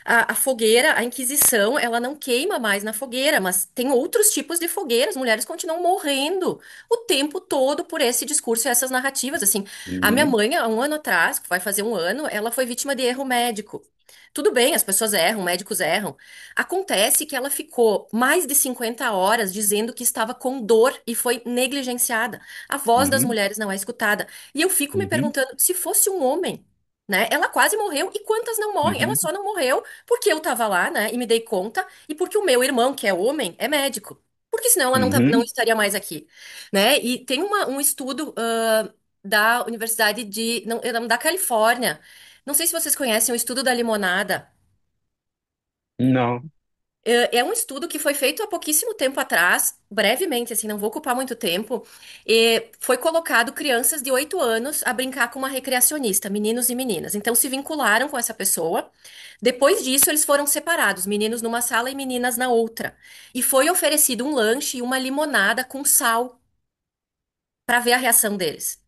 [SPEAKER 4] A fogueira, a Inquisição, ela não queima mais na fogueira, mas tem outros tipos de fogueiras. As mulheres continuam morrendo o tempo todo por esse discurso e essas narrativas. Assim, a minha
[SPEAKER 3] Uhum.
[SPEAKER 4] mãe, há um ano atrás, vai fazer um ano, ela foi vítima de erro médico. Tudo bem, as pessoas erram, médicos erram. Acontece que ela ficou mais de 50 horas dizendo que estava com dor e foi negligenciada. A voz das
[SPEAKER 3] Uhum.
[SPEAKER 4] mulheres não é escutada. E eu fico me
[SPEAKER 3] Uhum.
[SPEAKER 4] perguntando, se fosse um homem, né? Ela quase morreu e quantas não morrem? Ela
[SPEAKER 3] Uhum.
[SPEAKER 4] só não morreu porque eu tava lá, né? E me dei conta e porque o meu irmão, que é homem, é médico. Porque senão ela não
[SPEAKER 3] Uhum.
[SPEAKER 4] estaria mais aqui, né? E tem um estudo da Universidade da Califórnia. Não sei se vocês conhecem o estudo da limonada.
[SPEAKER 3] Não.
[SPEAKER 4] É um estudo que foi feito há pouquíssimo tempo atrás, brevemente, assim, não vou ocupar muito tempo. E foi colocado crianças de 8 anos a brincar com uma recreacionista, meninos e meninas. Então se vincularam com essa pessoa. Depois disso, eles foram separados, meninos numa sala e meninas na outra. E foi oferecido um lanche e uma limonada com sal para ver a reação deles.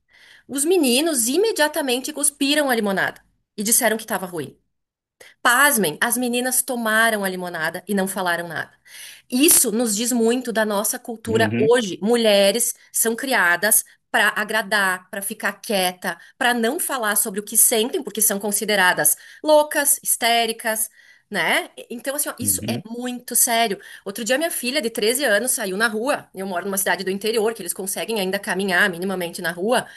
[SPEAKER 4] Os meninos imediatamente cuspiram a limonada e disseram que estava ruim. Pasmem, as meninas tomaram a limonada e não falaram nada. Isso nos diz muito da nossa cultura
[SPEAKER 3] Uhum,
[SPEAKER 4] hoje. Mulheres são criadas para agradar, para ficar quieta, para não falar sobre o que sentem, porque são consideradas loucas, histéricas, né? Então, assim, ó, isso é
[SPEAKER 3] uhum,
[SPEAKER 4] muito sério. Outro dia, minha filha de 13 anos saiu na rua. Eu moro numa cidade do interior, que eles conseguem ainda caminhar minimamente na rua.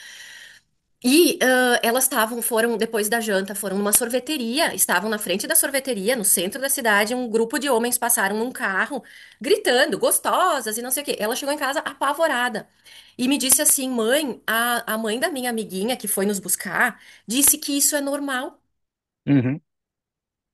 [SPEAKER 4] E elas foram, depois da janta, foram numa sorveteria, estavam na frente da sorveteria, no centro da cidade, um grupo de homens passaram num carro, gritando, gostosas e não sei o quê. Ela chegou em casa apavorada e me disse assim, mãe, a mãe da minha amiguinha que foi nos buscar disse que isso é normal.
[SPEAKER 3] uhum,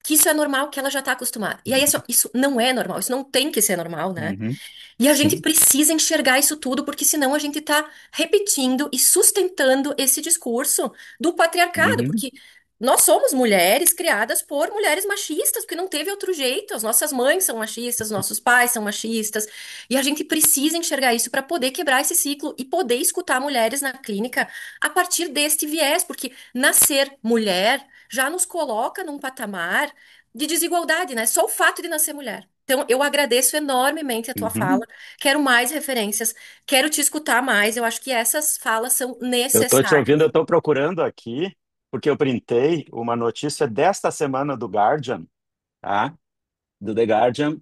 [SPEAKER 4] Que isso é normal, que ela já tá acostumada. E aí, assim, ó, isso não é normal, isso não tem que ser normal, né?
[SPEAKER 3] uhum.
[SPEAKER 4] E a gente
[SPEAKER 3] Sim.
[SPEAKER 4] precisa enxergar isso tudo, porque senão a gente está repetindo e sustentando esse discurso do patriarcado,
[SPEAKER 3] Uhum,
[SPEAKER 4] porque nós somos mulheres criadas por mulheres machistas, porque não teve outro jeito. As nossas mães são machistas, nossos pais são machistas, e a gente precisa enxergar isso para poder quebrar esse ciclo e poder escutar mulheres na clínica a partir deste viés, porque nascer mulher já nos coloca num patamar de desigualdade, né? Só o fato de nascer mulher. Então, eu agradeço enormemente a tua
[SPEAKER 3] uhum.
[SPEAKER 4] fala. Quero mais referências, quero te escutar mais. Eu acho que essas falas são
[SPEAKER 3] Eu estou te
[SPEAKER 4] necessárias.
[SPEAKER 3] ouvindo, eu estou procurando aqui, porque eu printei uma notícia desta semana do Guardian, tá? Do The Guardian,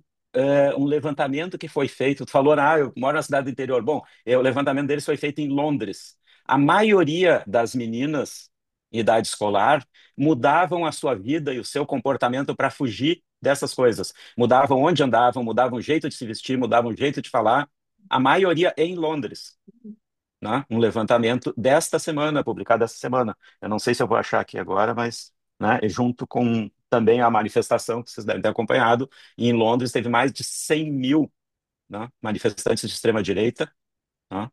[SPEAKER 3] um levantamento que foi feito. Tu falou, eu moro na cidade do interior. Bom, o levantamento deles foi feito em Londres. A maioria das meninas em idade escolar mudavam a sua vida e o seu comportamento para fugir dessas coisas. Mudavam onde andavam, mudavam o jeito de se vestir, mudavam o jeito de falar. A maioria em Londres, né? Um levantamento desta semana, publicado esta semana. Eu não sei se eu vou achar aqui agora, mas, né, junto com também a manifestação que vocês devem ter acompanhado, e em Londres teve mais de 100 mil, né, manifestantes de extrema-direita, né,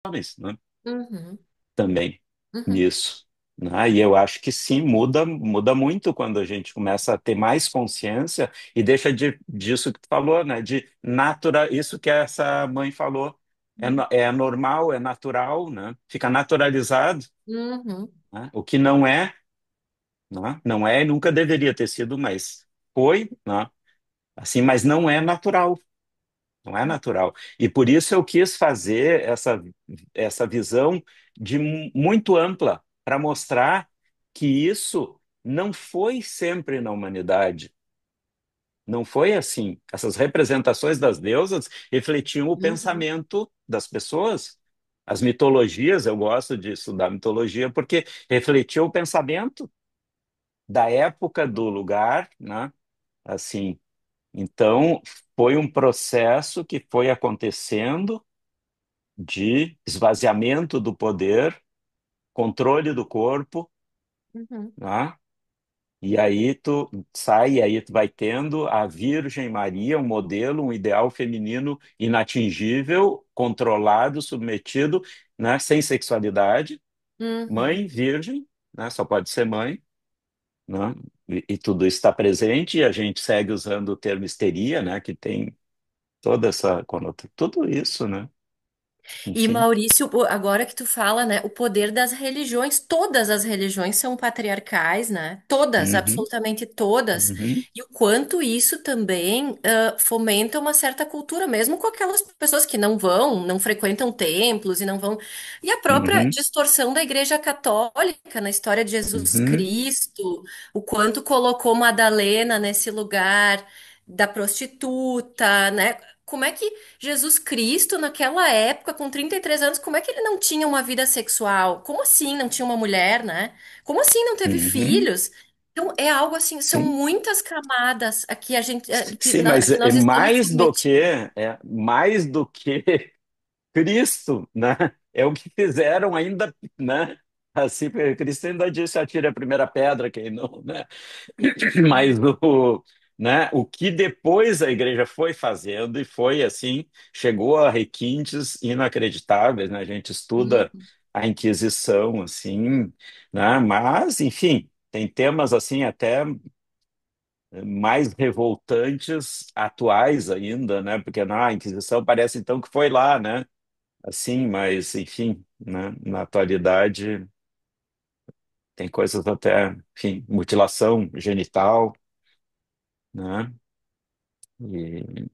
[SPEAKER 3] homens, né,
[SPEAKER 4] Uhum,
[SPEAKER 3] também
[SPEAKER 4] uhum,
[SPEAKER 3] nisso. Né? E eu acho que sim, muda muito quando a gente começa a ter mais consciência e deixa disso que tu falou, né? De natural, isso que essa mãe falou. É normal, é natural, né? Fica naturalizado,
[SPEAKER 4] uhum,
[SPEAKER 3] né? O que não é, né? Não é e nunca deveria ter sido, mas foi, né? Assim, mas não é natural. Não é natural. E por isso eu quis fazer essa visão muito ampla, para mostrar que isso não foi sempre na humanidade. Não foi assim. Essas representações das deusas refletiam o
[SPEAKER 4] uhum,
[SPEAKER 3] pensamento das pessoas. As mitologias, eu gosto de estudar mitologia porque refletiu o pensamento da época, do lugar, né? Assim, então foi um processo que foi acontecendo de esvaziamento do poder, controle do corpo,
[SPEAKER 4] uhum,
[SPEAKER 3] né? E aí tu sai, e aí tu vai tendo a Virgem Maria, um modelo, um ideal feminino inatingível, controlado, submetido, né? Sem sexualidade,
[SPEAKER 4] uhum.
[SPEAKER 3] mãe, virgem, né? Só pode ser mãe, né? E tudo isso está presente, e a gente segue usando o termo histeria, né? Que tem toda essa conotação, tudo isso, né?
[SPEAKER 4] E
[SPEAKER 3] Enfim.
[SPEAKER 4] Maurício, agora que tu fala, né, o poder das religiões, todas as religiões são patriarcais, né? Todas,
[SPEAKER 3] Uhum,
[SPEAKER 4] absolutamente todas.
[SPEAKER 3] uhum,
[SPEAKER 4] E o quanto isso também fomenta uma certa cultura, mesmo com aquelas pessoas que não vão, não frequentam templos e não vão. E a própria
[SPEAKER 3] uhum,
[SPEAKER 4] distorção da Igreja Católica na história de Jesus
[SPEAKER 3] uhum.
[SPEAKER 4] Cristo, o quanto colocou Madalena nesse lugar da prostituta, né? Como é que Jesus Cristo, naquela época, com 33 anos, como é que ele não tinha uma vida sexual? Como assim não tinha uma mulher, né? Como assim não teve
[SPEAKER 3] Uhum,
[SPEAKER 4] filhos? Então, é algo assim, são
[SPEAKER 3] sim,
[SPEAKER 4] muitas camadas a que a gente,
[SPEAKER 3] sim, mas
[SPEAKER 4] que
[SPEAKER 3] é
[SPEAKER 4] nós estamos submetidos.
[SPEAKER 3] mais do que Cristo, né? É o que fizeram ainda, né? assim, Cristo ainda disse, atire a primeira pedra, quem não, né? Mas o que depois a igreja foi fazendo e foi assim, chegou a requintes inacreditáveis, né? A gente estuda
[SPEAKER 2] Uhum.
[SPEAKER 3] a Inquisição, assim, né? Mas, enfim, tem temas assim até mais revoltantes atuais ainda, né? Porque a Inquisição parece então que foi lá, né? Assim, mas, enfim, né? Na atualidade tem coisas até, enfim, mutilação genital, né? E,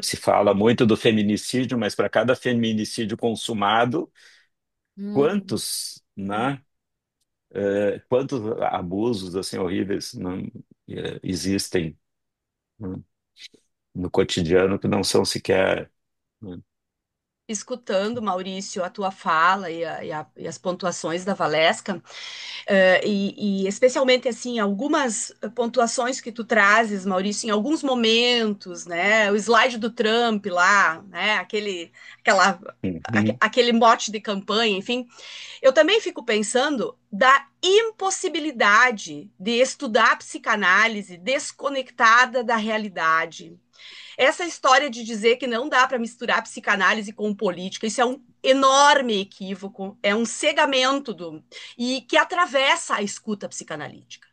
[SPEAKER 3] se fala muito do feminicídio, mas para cada feminicídio consumado,
[SPEAKER 4] Uhum.
[SPEAKER 3] quantos, né? Quantos abusos assim horríveis, né, existem, né, no cotidiano que não são sequer, né?
[SPEAKER 2] Escutando, Maurício, a tua fala e as pontuações da Valesca, e especialmente assim algumas pontuações que tu trazes, Maurício, em alguns momentos, né? O slide do Trump lá, né?
[SPEAKER 3] Uhum,
[SPEAKER 2] Aquele mote de campanha, enfim. Eu também fico pensando da impossibilidade de estudar psicanálise desconectada da realidade. Essa história de dizer que não dá para misturar psicanálise com política, isso é um enorme equívoco, é um cegamento e que atravessa a escuta psicanalítica.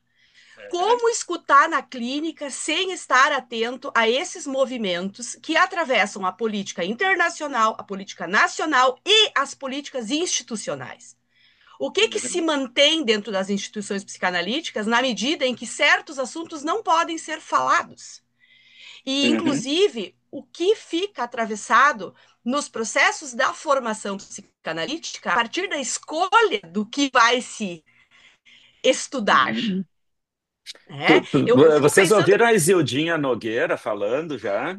[SPEAKER 2] Como escutar na clínica sem estar atento a esses movimentos que atravessam a política internacional, a política nacional e as políticas institucionais? O que se mantém dentro das instituições psicanalíticas na medida em que certos assuntos não podem ser falados? E,
[SPEAKER 3] uhum,
[SPEAKER 2] inclusive, o que fica atravessado nos processos da formação psicanalítica a partir da escolha do que vai se estudar.
[SPEAKER 3] uhum.
[SPEAKER 2] Né? Eu fico
[SPEAKER 3] Vocês
[SPEAKER 2] pensando,
[SPEAKER 3] ouviram a Isildinha Nogueira falando já?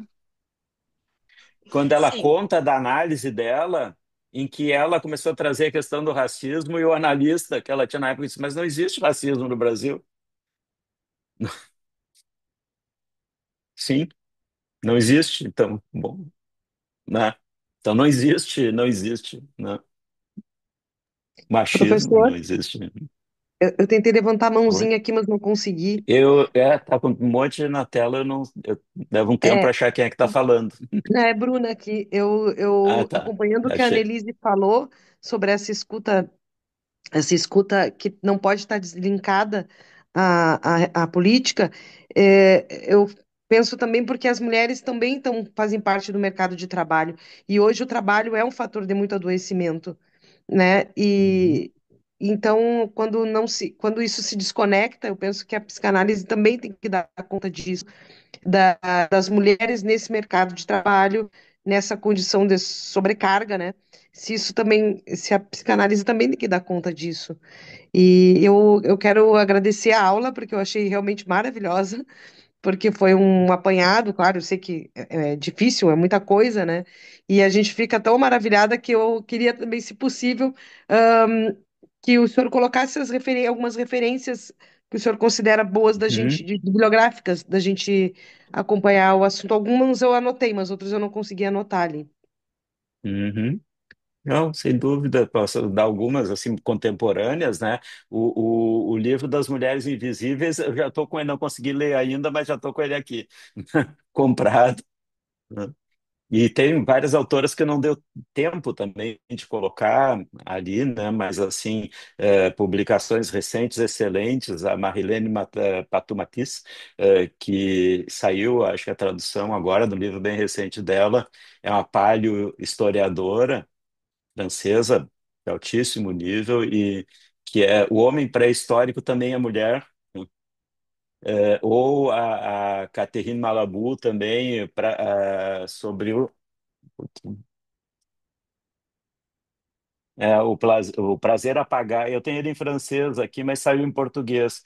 [SPEAKER 3] Quando ela
[SPEAKER 2] sim,
[SPEAKER 3] conta da análise dela, em que ela começou a trazer a questão do racismo e o analista que ela tinha na época disse, mas não existe racismo no Brasil. Sim, não existe. Então, bom, né? Então não existe, né? Machismo
[SPEAKER 5] Professor,
[SPEAKER 3] não existe.
[SPEAKER 5] eu tentei levantar a
[SPEAKER 3] Oi?
[SPEAKER 5] mãozinha aqui, mas não consegui.
[SPEAKER 3] Tá com um monte na tela, eu levo um tempo para
[SPEAKER 5] É,
[SPEAKER 3] achar quem é que está falando.
[SPEAKER 5] Bruna, aqui,
[SPEAKER 3] Ah,
[SPEAKER 5] eu
[SPEAKER 3] tá.
[SPEAKER 5] acompanhando o que a
[SPEAKER 3] Achei.
[SPEAKER 5] Annelise falou sobre essa escuta que não pode estar deslinkada à política, eu penso também porque as mulheres também fazem parte do mercado de trabalho, e hoje o trabalho é um fator de muito adoecimento, né?
[SPEAKER 3] Uhum,
[SPEAKER 5] E então, quando isso se desconecta, eu penso que a psicanálise também tem que dar conta disso das mulheres nesse mercado de trabalho, nessa condição de sobrecarga, né? Se a psicanálise também tem que dar conta disso. E eu quero agradecer a aula, porque eu achei realmente maravilhosa, porque foi um apanhado, claro, eu sei que é difícil, é muita coisa, né? E a gente fica tão maravilhada que eu queria também, se possível, que o senhor colocasse algumas referências que o senhor considera boas da
[SPEAKER 3] uhum,
[SPEAKER 5] gente, bibliográficas, da gente acompanhar o assunto. Algumas eu anotei, mas outras eu não consegui anotar ali.
[SPEAKER 3] uhum. Não, sem dúvida, posso dar algumas assim contemporâneas, né? O livro das Mulheres Invisíveis, eu já estou com ele, não consegui ler ainda, mas já estou com ele aqui, comprado, né? E tem várias autoras que não deu tempo também de colocar ali, né? Mas assim, publicações recentes excelentes, a Marilene Patumatis, que saiu, acho que a tradução agora do livro bem recente dela, é uma paleo historiadora francesa de altíssimo nível e que é o homem pré-histórico também é mulher, né? Ou a Catherine Malabou também sobre o prazer apagar. Eu tenho ele em francês aqui, mas saiu em português.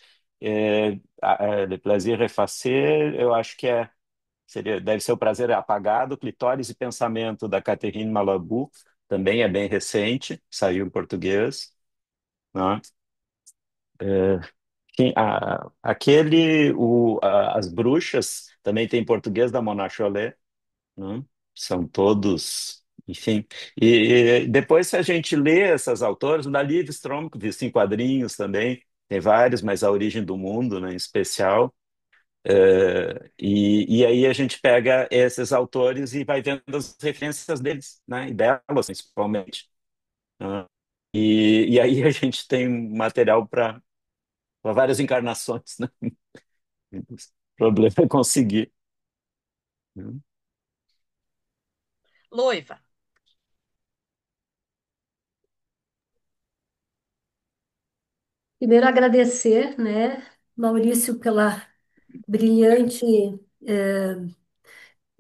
[SPEAKER 3] Le plaisir effacer, eu acho que deve ser o prazer apagado, clitóris e pensamento da Catherine Malabou, também é bem recente, saiu em português, né? As Bruxas, também tem em português da Mona Chollet, né? São todos. enfim. E depois, se a gente lê essas autoras, o da Liv Stromberg, visto em quadrinhos também, tem vários, mas A Origem do Mundo, né, em especial. E aí a gente pega esses autores e vai vendo as referências deles, né, e delas principalmente. Né? E aí a gente tem material para várias encarnações, né? O problema é conseguir. Né?
[SPEAKER 2] Loiva.
[SPEAKER 6] Primeiro agradecer, né, Maurício, pela brilhante eh,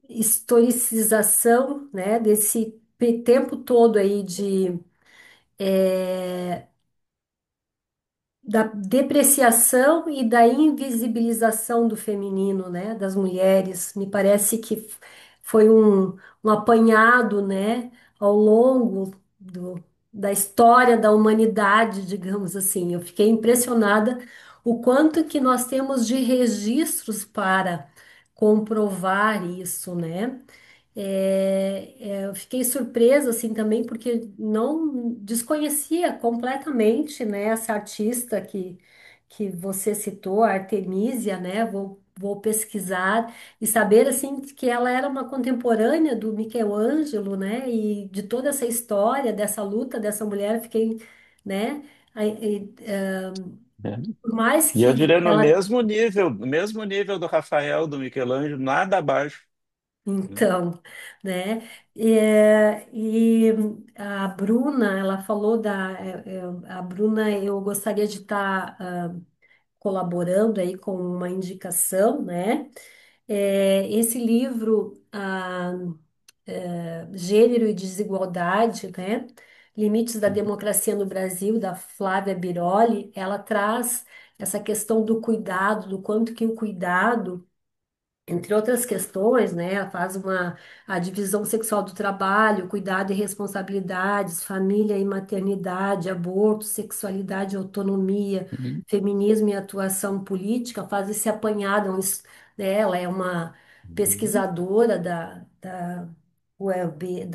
[SPEAKER 6] historicização, né, desse tempo todo aí de da depreciação e da invisibilização do feminino, né, das mulheres. Me parece que foi um apanhado, né, ao longo da história da humanidade, digamos assim. Eu fiquei impressionada o quanto que nós temos de registros para comprovar isso, né? Eu fiquei surpresa assim também porque não desconhecia completamente, né, essa artista que você citou, a Artemisia, né? Vou pesquisar e saber assim que ela era uma contemporânea do Michelangelo, né? E de toda essa história dessa luta dessa mulher, fiquei, né?
[SPEAKER 3] É.
[SPEAKER 6] Por mais
[SPEAKER 3] E eu
[SPEAKER 6] que
[SPEAKER 3] diria
[SPEAKER 6] ela
[SPEAKER 3] no mesmo nível do Rafael, do Michelangelo, nada abaixo. Né?
[SPEAKER 6] então, né? E a Bruna, ela falou a Bruna, eu gostaria de estar colaborando aí com uma indicação, né? Esse livro, Gênero e Desigualdade, né? Limites da Democracia no Brasil, da Flávia Biroli, ela traz essa questão do cuidado, do quanto que o cuidado entre outras questões, né, faz a divisão sexual do trabalho, cuidado e responsabilidades, família e maternidade, aborto, sexualidade e autonomia,
[SPEAKER 3] Uhum.
[SPEAKER 6] feminismo e atuação política, faz esse apanhado, né, ela é uma
[SPEAKER 3] Uhum.
[SPEAKER 6] pesquisadora da UEB,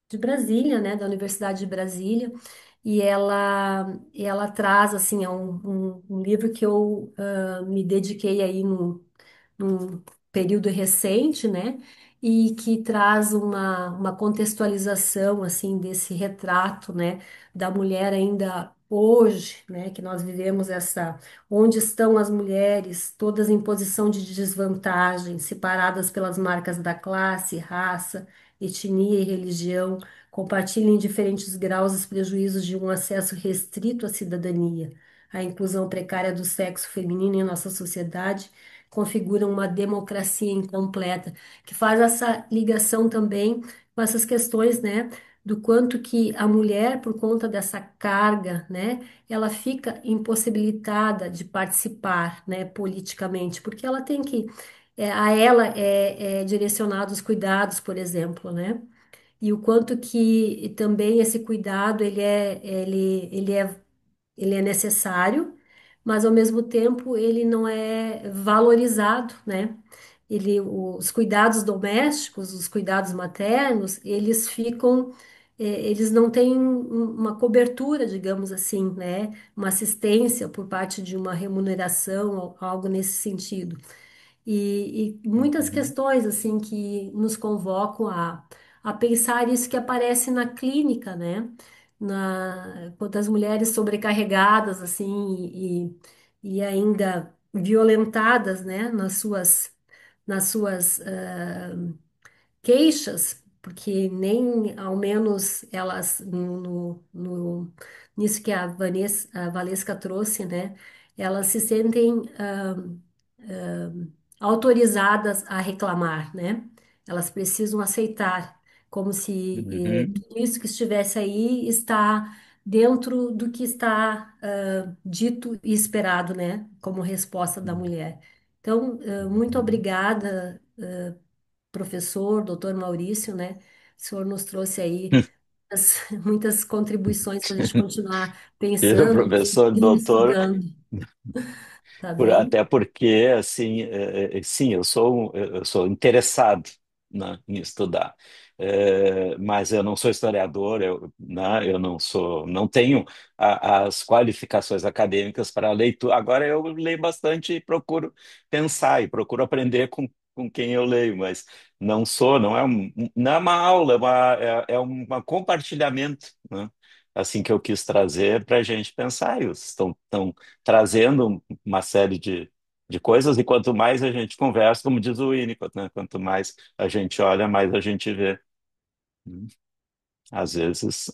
[SPEAKER 6] de Brasília, né, da Universidade de Brasília, e ela traz, assim, um livro que eu me dediquei aí num período recente, né? E que traz uma contextualização assim desse retrato, né, da mulher ainda hoje, né, que nós vivemos onde estão as mulheres, todas em posição de desvantagem, separadas pelas marcas da classe, raça, etnia e religião, compartilham em diferentes graus os prejuízos de um acesso restrito à cidadania. A inclusão precária do sexo feminino em nossa sociedade configuram uma democracia incompleta, que faz essa ligação também com essas questões, né, do quanto que a mulher, por conta dessa carga, né, ela fica impossibilitada de participar, né, politicamente, porque ela tem que, a ela é direcionado os cuidados, por exemplo, né, e o quanto que também esse cuidado ele é necessário, mas ao mesmo tempo ele não é valorizado, né? Os cuidados domésticos, os cuidados maternos, eles não têm uma cobertura, digamos assim, né? Uma assistência por parte de uma remuneração, ou algo nesse sentido. E muitas
[SPEAKER 3] Uhum.
[SPEAKER 6] questões assim que nos convocam a pensar isso que aparece na clínica, né? Quantas mulheres sobrecarregadas assim e ainda violentadas, né? Nas suas queixas, porque nem ao menos elas nisso que a Valesca trouxe, né? Elas se sentem autorizadas a reclamar, né? Elas precisam aceitar, como se
[SPEAKER 3] Uhum.
[SPEAKER 6] tudo isso que estivesse aí está dentro do que está dito e esperado, né? Como resposta da mulher. Então, muito
[SPEAKER 3] Uhum.
[SPEAKER 6] obrigada, professor, doutor Maurício, né? O senhor nos trouxe aí muitas contribuições para a gente continuar
[SPEAKER 3] E
[SPEAKER 6] pensando,
[SPEAKER 3] professor,
[SPEAKER 6] discutindo,
[SPEAKER 3] doutor,
[SPEAKER 6] estudando, tá bem?
[SPEAKER 3] até porque, assim, sim, eu sou interessado, né, em estudar. Mas eu não sou historiador, né, eu não sou, não tenho as qualificações acadêmicas para leitura. Agora eu leio bastante e procuro pensar e procuro aprender com quem eu leio, mas não é uma aula, é um compartilhamento, né? Assim que eu quis trazer para a gente pensar. E estão trazendo uma série de coisas, e quanto mais a gente conversa, como diz o Winnicott, né? Quanto mais a gente olha, mais a gente vê. Hum. Às vezes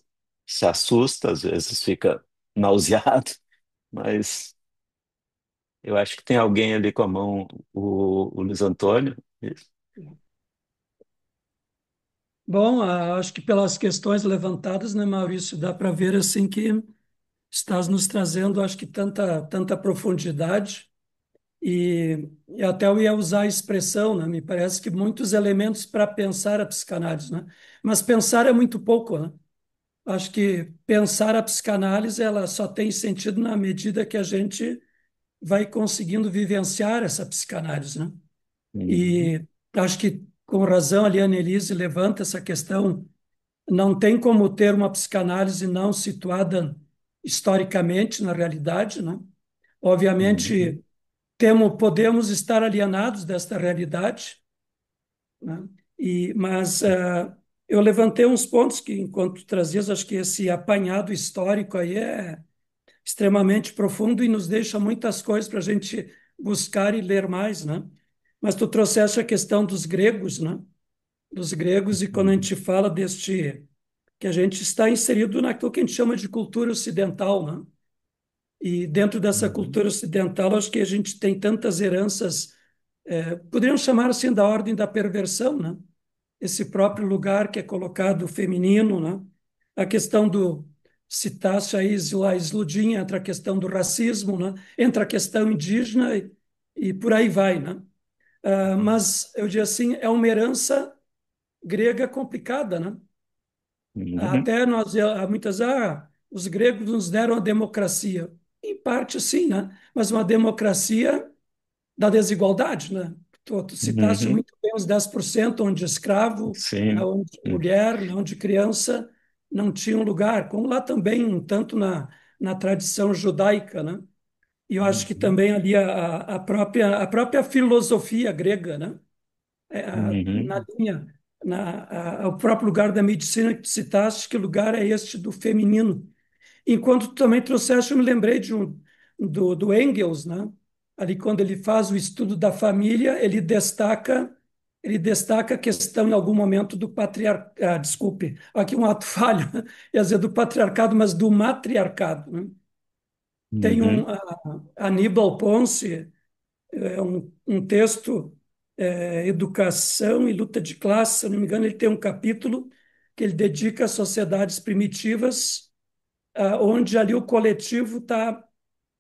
[SPEAKER 3] se assusta, às vezes fica nauseado, mas eu acho que tem alguém ali com a mão, o Luiz Antônio. Isso.
[SPEAKER 1] Bom, acho que pelas questões levantadas, né, Maurício, dá para ver assim que estás nos trazendo, acho que tanta profundidade e até eu ia usar a expressão, né? Me parece que muitos elementos para pensar a psicanálise, né? Mas pensar é muito pouco, né? Acho que pensar a psicanálise ela só tem sentido na medida que a gente vai conseguindo vivenciar essa psicanálise, né?
[SPEAKER 3] Uhum,
[SPEAKER 1] E acho que com razão ali a Annelise levanta essa questão. Não tem como ter uma psicanálise não situada historicamente na realidade, né?
[SPEAKER 3] uhum,
[SPEAKER 1] Obviamente podemos estar alienados desta realidade, né? Mas eu levantei uns pontos que, enquanto trazias, acho que esse apanhado histórico aí é extremamente profundo e nos deixa muitas coisas para a gente buscar e ler mais, né? Mas tu trouxeste a questão dos gregos, né? Dos gregos, e quando a
[SPEAKER 3] uhum,
[SPEAKER 1] gente fala deste, que a gente está inserido naquilo que a gente chama de cultura ocidental, né? E dentro dessa
[SPEAKER 3] uhum,
[SPEAKER 1] cultura ocidental, acho que a gente tem tantas heranças, poderiam chamar assim da ordem da perversão, né? Esse próprio lugar que é colocado feminino, né? A questão do citasse aí a Sludinha entre a questão do racismo, né? Entre a questão indígena e por aí vai, né? Mas eu diria assim, é uma herança grega complicada, né?
[SPEAKER 3] uhum,
[SPEAKER 1] Até nós, muitas, os gregos nos deram a democracia. Em parte, sim, né? Mas uma democracia da desigualdade, né? Tu citaste
[SPEAKER 3] uhum.
[SPEAKER 1] muito bem os 10% onde escravo,
[SPEAKER 3] Sim.
[SPEAKER 1] onde mulher, onde criança não tinha um lugar, como lá também, um tanto na tradição judaica, né? E eu acho que
[SPEAKER 3] Uhum,
[SPEAKER 1] também ali a própria filosofia grega, né? Na
[SPEAKER 3] uhum,
[SPEAKER 1] linha, o próprio lugar da medicina que tu citaste, que lugar é este do feminino? Enquanto tu também trouxeste, eu me lembrei do Engels, né? Ali quando ele faz o estudo da família, ele destaca a questão em algum momento do patriarcado, desculpe, aqui um ato falho, ia dizer do patriarcado, mas do matriarcado, né? Tem
[SPEAKER 3] uhum,
[SPEAKER 1] Aníbal Ponce, um texto, Educação e Luta de Classe, se eu não me engano, ele tem um capítulo que ele dedica às sociedades primitivas, onde ali o coletivo está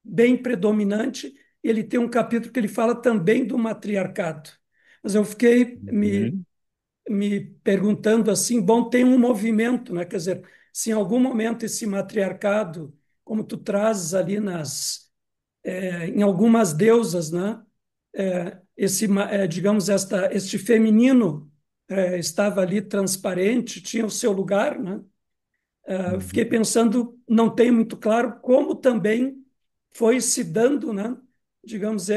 [SPEAKER 1] bem predominante. Ele tem um capítulo que ele fala também do matriarcado. Mas eu fiquei
[SPEAKER 3] uhum,
[SPEAKER 1] me perguntando assim, bom, tem um movimento, né? Quer dizer, se em algum momento esse matriarcado, como tu trazes ali em algumas deusas, né? Digamos, este feminino estava ali transparente, tinha o seu lugar, né? Fiquei
[SPEAKER 3] uhum,
[SPEAKER 1] pensando, não tem muito claro como também foi se dando, né? Digamos,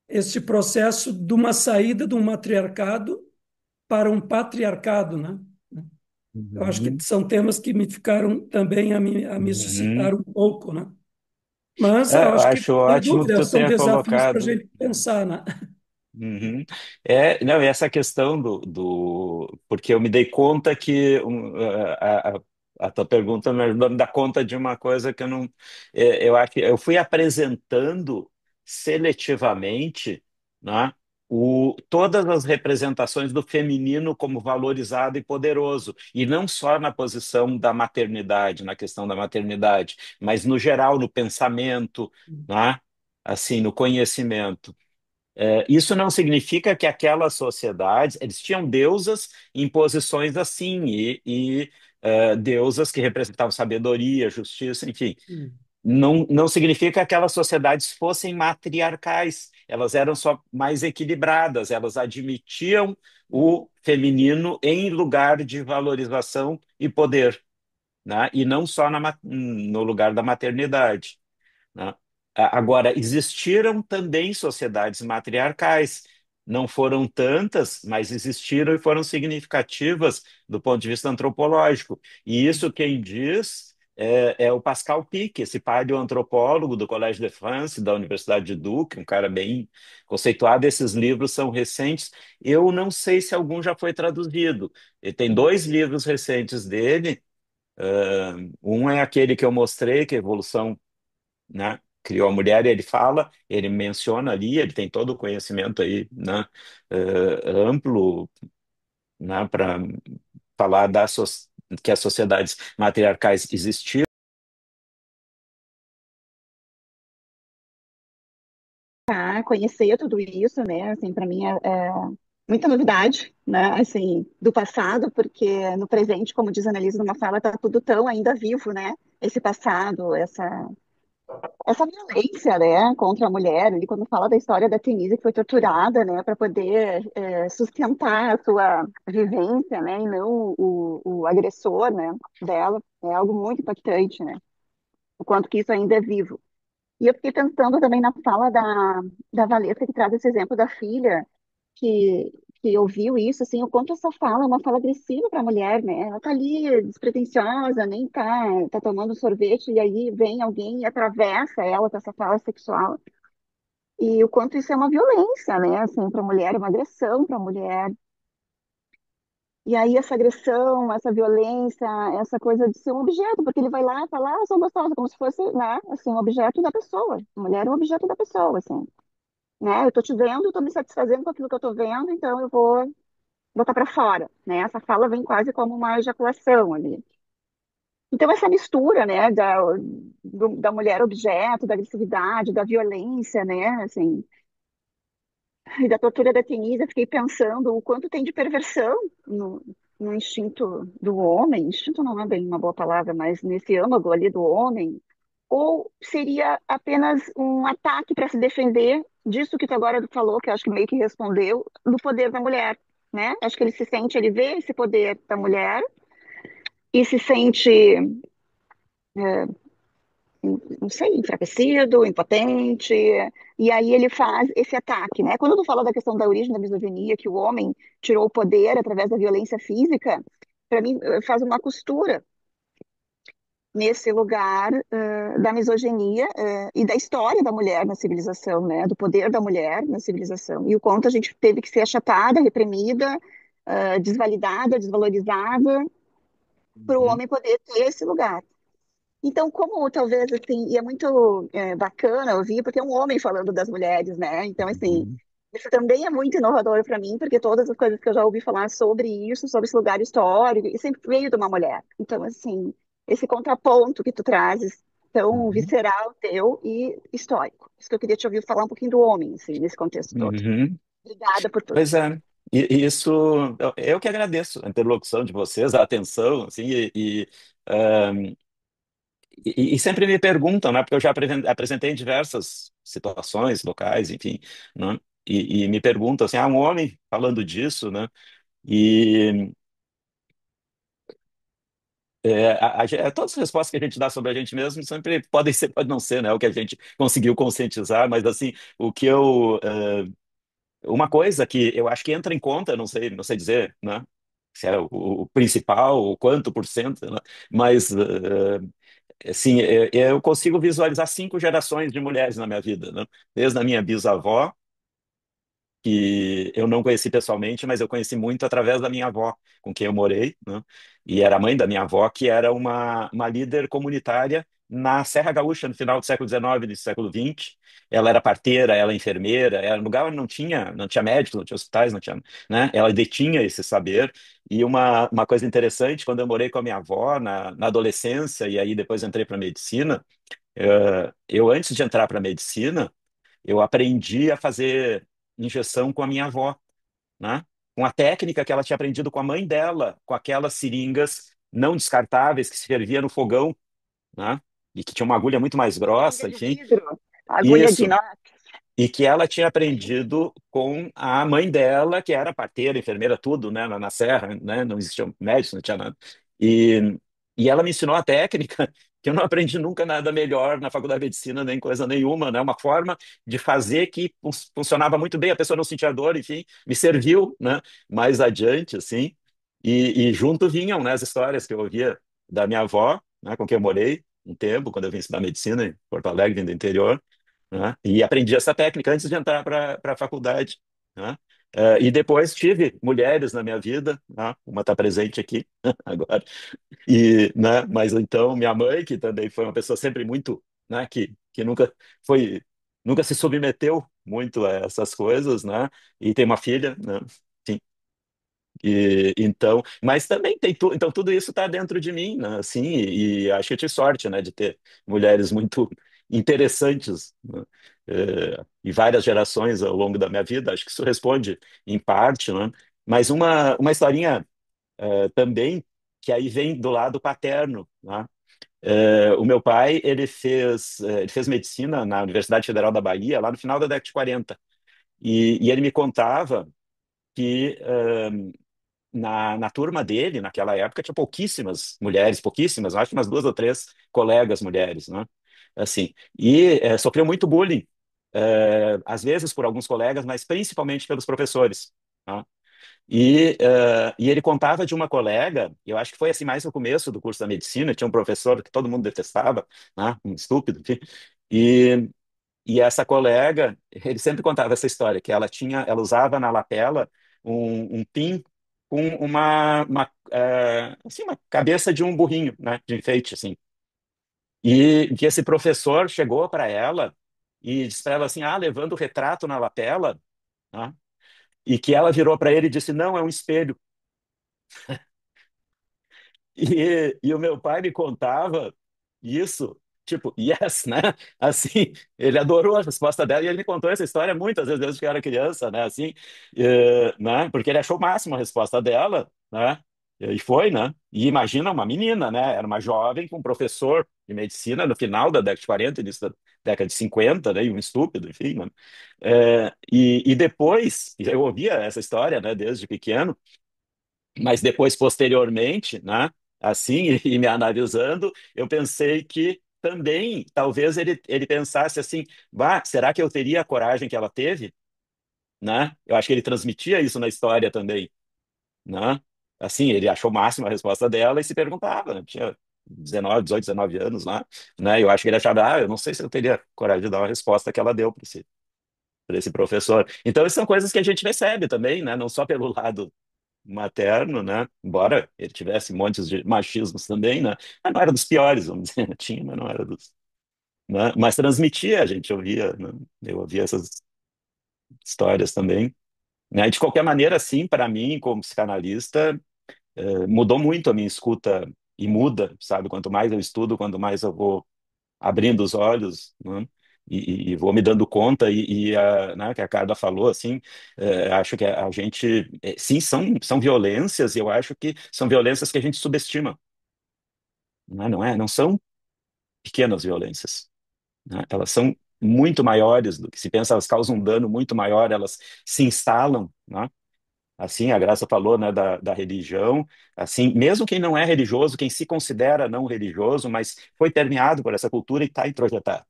[SPEAKER 1] este processo de uma saída de um matriarcado para um patriarcado, né? Eu acho que
[SPEAKER 3] uhum,
[SPEAKER 1] são temas que me ficaram também a me
[SPEAKER 3] uhum.
[SPEAKER 1] suscitar um pouco, né? Mas eu
[SPEAKER 3] Eu
[SPEAKER 1] acho que,
[SPEAKER 3] acho
[SPEAKER 1] sem
[SPEAKER 3] ótimo que
[SPEAKER 1] dúvida,
[SPEAKER 3] tu
[SPEAKER 1] são
[SPEAKER 3] tenha
[SPEAKER 1] desafios para a
[SPEAKER 3] colocado.
[SPEAKER 1] gente pensar, né?
[SPEAKER 3] Uhum. Não, e essa questão porque eu me dei conta que a tua pergunta me ajudou a me dar conta de uma coisa que eu não. Eu acho que eu fui apresentando seletivamente, né, todas as representações do feminino como valorizado e poderoso, e não só na posição da maternidade, na questão da maternidade, mas no geral, no pensamento, né, assim, no conhecimento. Isso não significa que aquelas sociedades, eles tinham deusas em posições assim, e deusas que representavam sabedoria, justiça, enfim. Não significa que aquelas sociedades fossem matriarcais. elas eram só mais equilibradas, elas admitiam o feminino em lugar de valorização e poder, né? E não só no lugar da maternidade, né? Agora, existiram também sociedades matriarcais. Não foram tantas, mas existiram e foram significativas do ponto de vista antropológico. E isso quem diz é o Pascal Pic, esse paleoantropólogo do Collège de France, da Universidade de Duke, um cara bem conceituado. Esses livros são recentes. Eu não sei se algum já foi traduzido. Ele tem dois livros recentes dele. Um é aquele que eu mostrei, que é Evolução, né, criou a mulher, e ele fala, ele menciona ali, ele tem todo o conhecimento aí, né, amplo, né, para falar que as sociedades matriarcais existiam.
[SPEAKER 7] Conhecer tudo isso, né? Assim, para mim é muita novidade, né? Assim, do passado, porque no presente, como diz a Annelise numa fala, tá tudo tão ainda vivo, né? Esse passado, essa violência, né, contra a mulher. Ele quando fala da história da Denise que foi torturada, né, para poder sustentar a sua vivência, né, e não o agressor, né, dela, é algo muito impactante, né? O quanto que isso ainda é vivo. E eu fiquei pensando também na fala da Valesca, que traz esse exemplo da filha, que, que ouviu isso, assim, o quanto essa fala é uma fala agressiva para a mulher, né? Ela tá ali despretensiosa, nem tá tomando sorvete, e aí vem alguém e atravessa ela com essa fala sexual. E o quanto isso é uma violência, né? Assim, para a mulher, é uma agressão para a mulher. E aí essa agressão, essa violência, essa coisa de ser um objeto, porque ele vai lá e fala, ah, sou gostosa, como se fosse, né, assim, um objeto da pessoa. A mulher é um objeto da pessoa, assim, né? Eu tô te vendo, eu tô me satisfazendo com aquilo que eu tô vendo, então eu vou botar para fora, né? Essa fala vem quase como uma ejaculação ali. Então essa mistura, né, da mulher objeto, da agressividade, da violência, né, assim, e da tortura da Denise, eu fiquei pensando o quanto tem de perversão no instinto do homem. Instinto não é bem uma boa palavra, mas nesse âmago ali do homem. Ou seria apenas um ataque para se defender disso que tu agora falou, que eu acho que meio que respondeu, do poder da mulher, né? Acho que ele se sente, ele vê esse poder da mulher e se sente, não sei, enfraquecido, impotente, e aí ele faz esse ataque, né? Quando tu fala da questão da origem da misoginia, que o homem tirou o poder através da violência física, para mim faz uma costura nesse lugar da misoginia e da história da mulher na civilização, né? Do poder da mulher na civilização. E o quanto a gente teve que ser achatada, reprimida, desvalidada, desvalorizada, para o
[SPEAKER 3] Uhum,
[SPEAKER 7] homem poder ter esse lugar. Então, como talvez, assim, e é muito bacana ouvir, porque é um homem falando das mulheres, né? Então, assim,
[SPEAKER 3] uhum,
[SPEAKER 7] isso também é muito inovador para mim, porque todas as coisas que eu já ouvi falar sobre isso, sobre esse lugar histórico, e sempre veio de uma mulher. Então, assim, esse contraponto que tu trazes, tão
[SPEAKER 3] uhum,
[SPEAKER 7] visceral teu e histórico. Isso que eu queria te ouvir falar um pouquinho do homem, assim, nesse contexto todo.
[SPEAKER 3] uhum.
[SPEAKER 7] Obrigada por tudo.
[SPEAKER 3] Pois é. E isso, eu que agradeço a interlocução de vocês, a atenção, assim, e sempre me perguntam, né? Porque eu já apresentei em diversas situações locais, enfim, né? E me perguntam assim, um homem falando disso, né? E todas as respostas que a gente dá sobre a gente mesmo sempre podem ser, pode não ser, né? O que a gente conseguiu conscientizar, mas assim, o que uma coisa que eu acho que entra em conta, não sei dizer, né? Se é o principal, o quanto por cento, né? Mas assim, eu consigo visualizar 5 gerações de mulheres na minha vida, né? Desde a minha bisavó, que eu não conheci pessoalmente, mas eu conheci muito através da minha avó, com quem eu morei, né? E era a mãe da minha avó, que era uma líder comunitária na Serra Gaúcha, no final do século XIX, início do século XX. Ela era parteira, ela era enfermeira, era um lugar onde não tinha médicos, não tinha hospitais, não tinha, né? Ela detinha esse saber. E uma coisa interessante, quando eu morei com a minha avó na adolescência, e aí depois entrei para medicina, eu antes de entrar para medicina, eu aprendi a fazer injeção com a minha avó, né? Com a técnica que ela tinha aprendido com a mãe dela, com aquelas seringas não descartáveis que se fervia no fogão, né? E que tinha uma agulha muito mais
[SPEAKER 7] Seringa
[SPEAKER 3] grossa,
[SPEAKER 7] de
[SPEAKER 3] enfim.
[SPEAKER 7] vidro, agulha de
[SPEAKER 3] Isso,
[SPEAKER 7] inox.
[SPEAKER 3] e que ela tinha aprendido com a mãe dela, que era parteira, enfermeira, tudo, né, na Serra, né, não existia médico, não tinha nada. E, e ela me ensinou a técnica, que eu não aprendi nunca nada melhor na faculdade de medicina, nem coisa nenhuma, né, uma forma de fazer que funcionava muito bem, a pessoa não sentia dor, enfim, me serviu, né, mais adiante, assim, e junto vinham, né, as histórias que eu ouvia da minha avó, né, com quem eu morei um tempo, quando eu vim estudar medicina em Porto Alegre, vim do interior, né? E aprendi essa técnica antes de entrar para a faculdade, né? E depois tive mulheres na minha vida, né? Uma está presente aqui agora, né? Mas então minha mãe, que também foi uma pessoa sempre muito, né? Que nunca se submeteu muito a essas coisas, né? E tem uma filha, né? Sim. Então, mas também então tudo isso está dentro de mim, né? Assim, e acho que eu tive sorte, né, de ter mulheres muito interessantes, né? E várias gerações ao longo da minha vida. Acho que isso responde em parte, né? Mas uma historinha também que aí vem do lado paterno, né? O meu pai, ele fez medicina na Universidade Federal da Bahia, lá no final da década de 40. E ele me contava que na turma dele, naquela época, tinha pouquíssimas mulheres, pouquíssimas, acho que umas duas ou três colegas mulheres, né? Assim, e sofreu muito bullying, às vezes por alguns colegas, mas principalmente pelos professores, né? E ele contava de uma colega, eu acho que foi assim mais no começo do curso da medicina, tinha um professor que todo mundo detestava, né? Um estúpido, enfim. E, e essa colega, ele sempre contava essa história, que ela usava na lapela um pin com assim, uma cabeça de um burrinho, né, de enfeite, assim. E que esse professor chegou para ela e disse para ela assim, levando o retrato na lapela, né, e que ela virou para ele e disse, não, é um espelho. E o meu pai me contava isso, tipo, yes, né? Assim, ele adorou a resposta dela e ele me contou essa história muitas vezes desde que eu era criança, né? Assim, né? Porque ele achou o máximo a resposta dela, né? E foi, né? E imagina uma menina, né? Era uma jovem com um professor de medicina no final da década de 40, início da década de 50, né? E um estúpido, enfim, né? E depois, eu ouvia essa história, né? Desde pequeno, mas depois, posteriormente, né, assim, e me analisando, eu pensei que também, talvez ele pensasse assim, bah, será que eu teria a coragem que ela teve? Né? Eu acho que ele transmitia isso na história também, né? Assim, ele achou o máximo a resposta dela e se perguntava, né? Tinha 19, 18, 19 anos lá, né? Eu acho que ele achava, eu não sei se eu teria coragem de dar uma resposta que ela deu para esse professor. Então, essas são coisas que a gente recebe também, né? Não só pelo lado materno, né? Embora ele tivesse montes de machismos também, né? Mas não era dos piores, vamos dizer. Tinha, mas não era dos, né? Mas transmitia, a gente ouvia, né? Eu ouvia essas histórias também, né? De qualquer maneira, sim, para mim, como psicanalista, mudou muito a minha escuta e muda, sabe? Quanto mais eu estudo, quanto mais eu vou abrindo os olhos, né? E vou me dando conta né, que a Carla falou assim, acho que a gente sim são violências e eu acho que são violências que a gente subestima, não são pequenas violências, né? Elas são muito maiores do que se pensa, elas causam um dano muito maior, elas se instalam, né? Assim, a Graça falou, né, da religião, assim, mesmo quem não é religioso, quem se considera não religioso, mas foi permeado por essa cultura e está introjetado.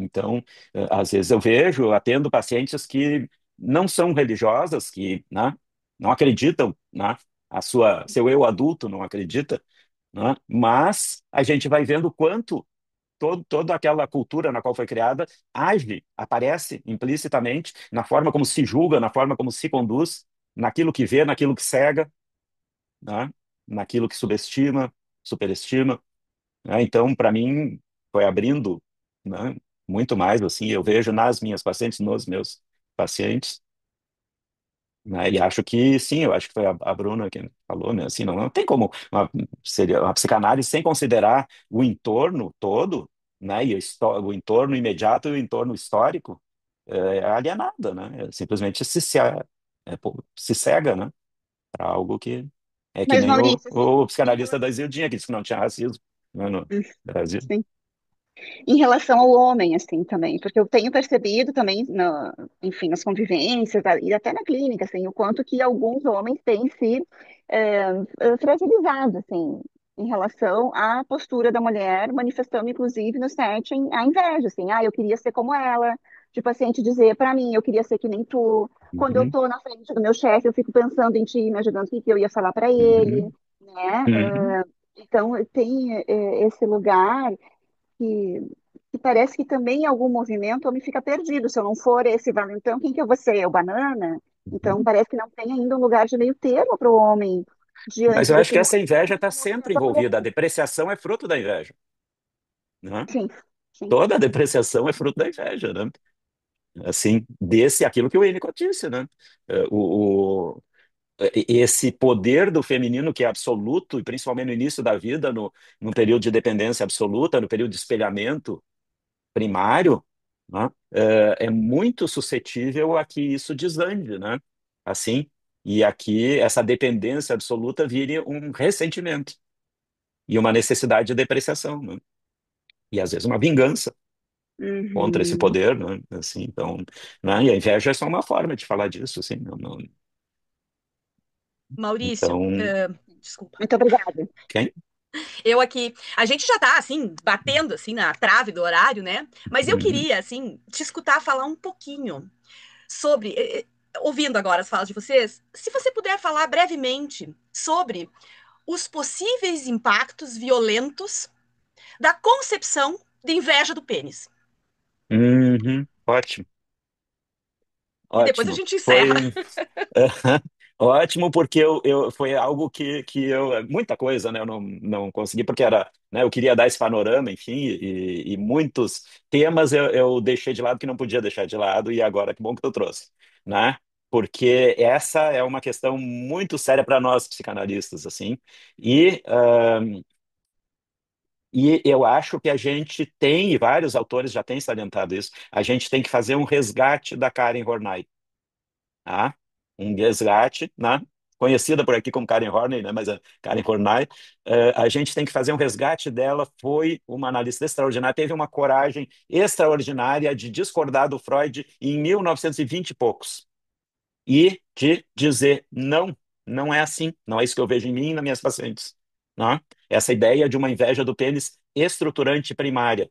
[SPEAKER 3] Então, às vezes eu vejo, atendo pacientes que não são religiosas, que, né, não acreditam, né, seu eu adulto não acredita, né, mas a gente vai vendo o quanto toda aquela cultura na qual foi criada age, aparece implicitamente na forma como se julga, na forma como se conduz, naquilo que vê, naquilo que cega, né, naquilo que subestima, superestima, né? Então, para mim, foi abrindo, né, muito mais, assim, eu vejo nas minhas pacientes, nos meus pacientes, né, e acho que, sim, eu acho que foi a Bruna que falou, né, assim, não tem como seria uma psicanálise sem considerar o entorno todo, né, e o entorno imediato e o entorno histórico, alienada, né, simplesmente se cega, né, para algo que é que
[SPEAKER 7] Mas,
[SPEAKER 3] nem o,
[SPEAKER 7] Maurício, assim,
[SPEAKER 3] o psicanalista da Zildinha, que disse que não tinha racismo, né, no Brasil.
[SPEAKER 7] sim. em relação ao homem, assim, também, porque eu tenho percebido também, enfim, nas convivências e até na clínica, assim, o quanto que alguns homens têm se fragilizado, assim, em relação à postura da mulher, manifestando, inclusive, no setting, a inveja, assim, eu queria ser como ela, de paciente dizer para mim, eu queria ser que nem tu. Quando eu
[SPEAKER 3] Uhum,
[SPEAKER 7] tô na frente do meu chefe, eu fico pensando em ti, imaginando o que que eu ia falar para ele,
[SPEAKER 3] uhum,
[SPEAKER 7] né?
[SPEAKER 3] uhum.
[SPEAKER 7] Então, tem esse lugar que, que parece que também em algum movimento eu me fica perdido. Se eu não for esse valentão, quem que eu vou ser? O banana? Então,
[SPEAKER 3] Uhum.
[SPEAKER 7] parece que não tem ainda um lugar de meio termo para o homem
[SPEAKER 3] Mas
[SPEAKER 7] diante
[SPEAKER 3] eu acho
[SPEAKER 7] desse
[SPEAKER 3] que essa
[SPEAKER 7] movimento
[SPEAKER 3] inveja
[SPEAKER 7] que
[SPEAKER 3] está
[SPEAKER 7] se
[SPEAKER 3] sempre
[SPEAKER 7] movimenta por
[SPEAKER 3] envolvida. A
[SPEAKER 7] ele.
[SPEAKER 3] depreciação é fruto da inveja, né?
[SPEAKER 7] Sim, sim.
[SPEAKER 3] Toda a depreciação é fruto da inveja, né? Assim, desse aquilo que o Winnicott disse, né? Eh, O, o- esse poder do feminino que é absoluto, e principalmente no início da vida, no período de dependência absoluta, no período de espelhamento primário, né? É muito suscetível a que isso desande, né? Assim, e aqui essa dependência absoluta vire um ressentimento e uma necessidade de depreciação, né? E às vezes uma vingança contra esse
[SPEAKER 7] Uhum.
[SPEAKER 3] poder, né? Assim, então, né? E a inveja é só uma forma de falar disso, assim,
[SPEAKER 2] Maurício,
[SPEAKER 3] então,
[SPEAKER 2] desculpa.
[SPEAKER 7] Muito obrigada.
[SPEAKER 3] quem?
[SPEAKER 2] Eu aqui, a gente já tá assim batendo assim na trave do horário, né? Mas eu
[SPEAKER 3] Uhum.
[SPEAKER 2] queria assim te escutar falar um pouquinho sobre, ouvindo agora as falas de vocês, se você puder falar brevemente sobre os possíveis impactos violentos da concepção de inveja do pênis.
[SPEAKER 3] Uhum. Ótimo,
[SPEAKER 2] E depois a
[SPEAKER 3] ótimo.
[SPEAKER 2] gente encerra.
[SPEAKER 3] Foi ótimo, porque foi algo que muita coisa, né? Eu não consegui, porque era, né? Eu queria dar esse panorama, enfim, e muitos temas eu deixei de lado que não podia deixar de lado, e agora que bom que eu trouxe, né? Porque essa é uma questão muito séria para nós psicanalistas, assim, e e eu acho que a gente tem, e vários autores já têm salientado isso, a gente tem que fazer um resgate da Karen Horney, tá? Um resgate, né? Conhecida por aqui como Karen Horney, né? Mas a Karen Horney, a gente tem que fazer um resgate dela. Foi uma analista extraordinária, teve uma coragem extraordinária de discordar do Freud em 1920 e vinte e poucos e de dizer não, não é assim, não é isso que eu vejo em mim e nas minhas pacientes, né? Essa ideia de uma inveja do pênis estruturante primária,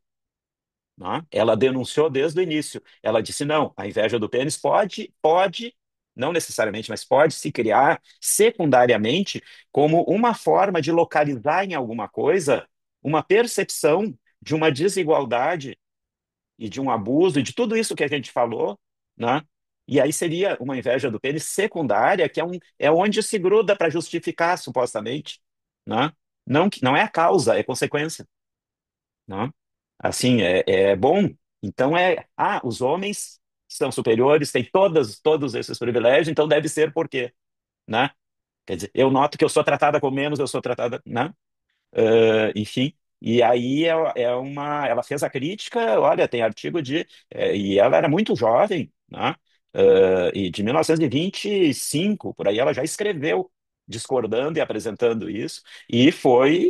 [SPEAKER 3] né? Ela denunciou desde o início. Ela disse: não, a inveja do pênis pode, não necessariamente, mas pode se criar secundariamente como uma forma de localizar em alguma coisa uma percepção de uma desigualdade e de um abuso e de tudo isso que a gente falou, né? E aí seria uma inveja do pênis secundária, que é onde se gruda para justificar, supostamente, né? Não, não é a causa, é consequência, né? Assim, é bom. Então os homens são superiores, têm todos esses privilégios, então deve ser por quê, né? Quer dizer, eu noto que eu sou tratada com menos, eu sou tratada, né? Enfim, e aí ela fez a crítica, olha, tem artigo e ela era muito jovem, né? E de 1925, por aí ela já escreveu discordando e apresentando isso, e foi,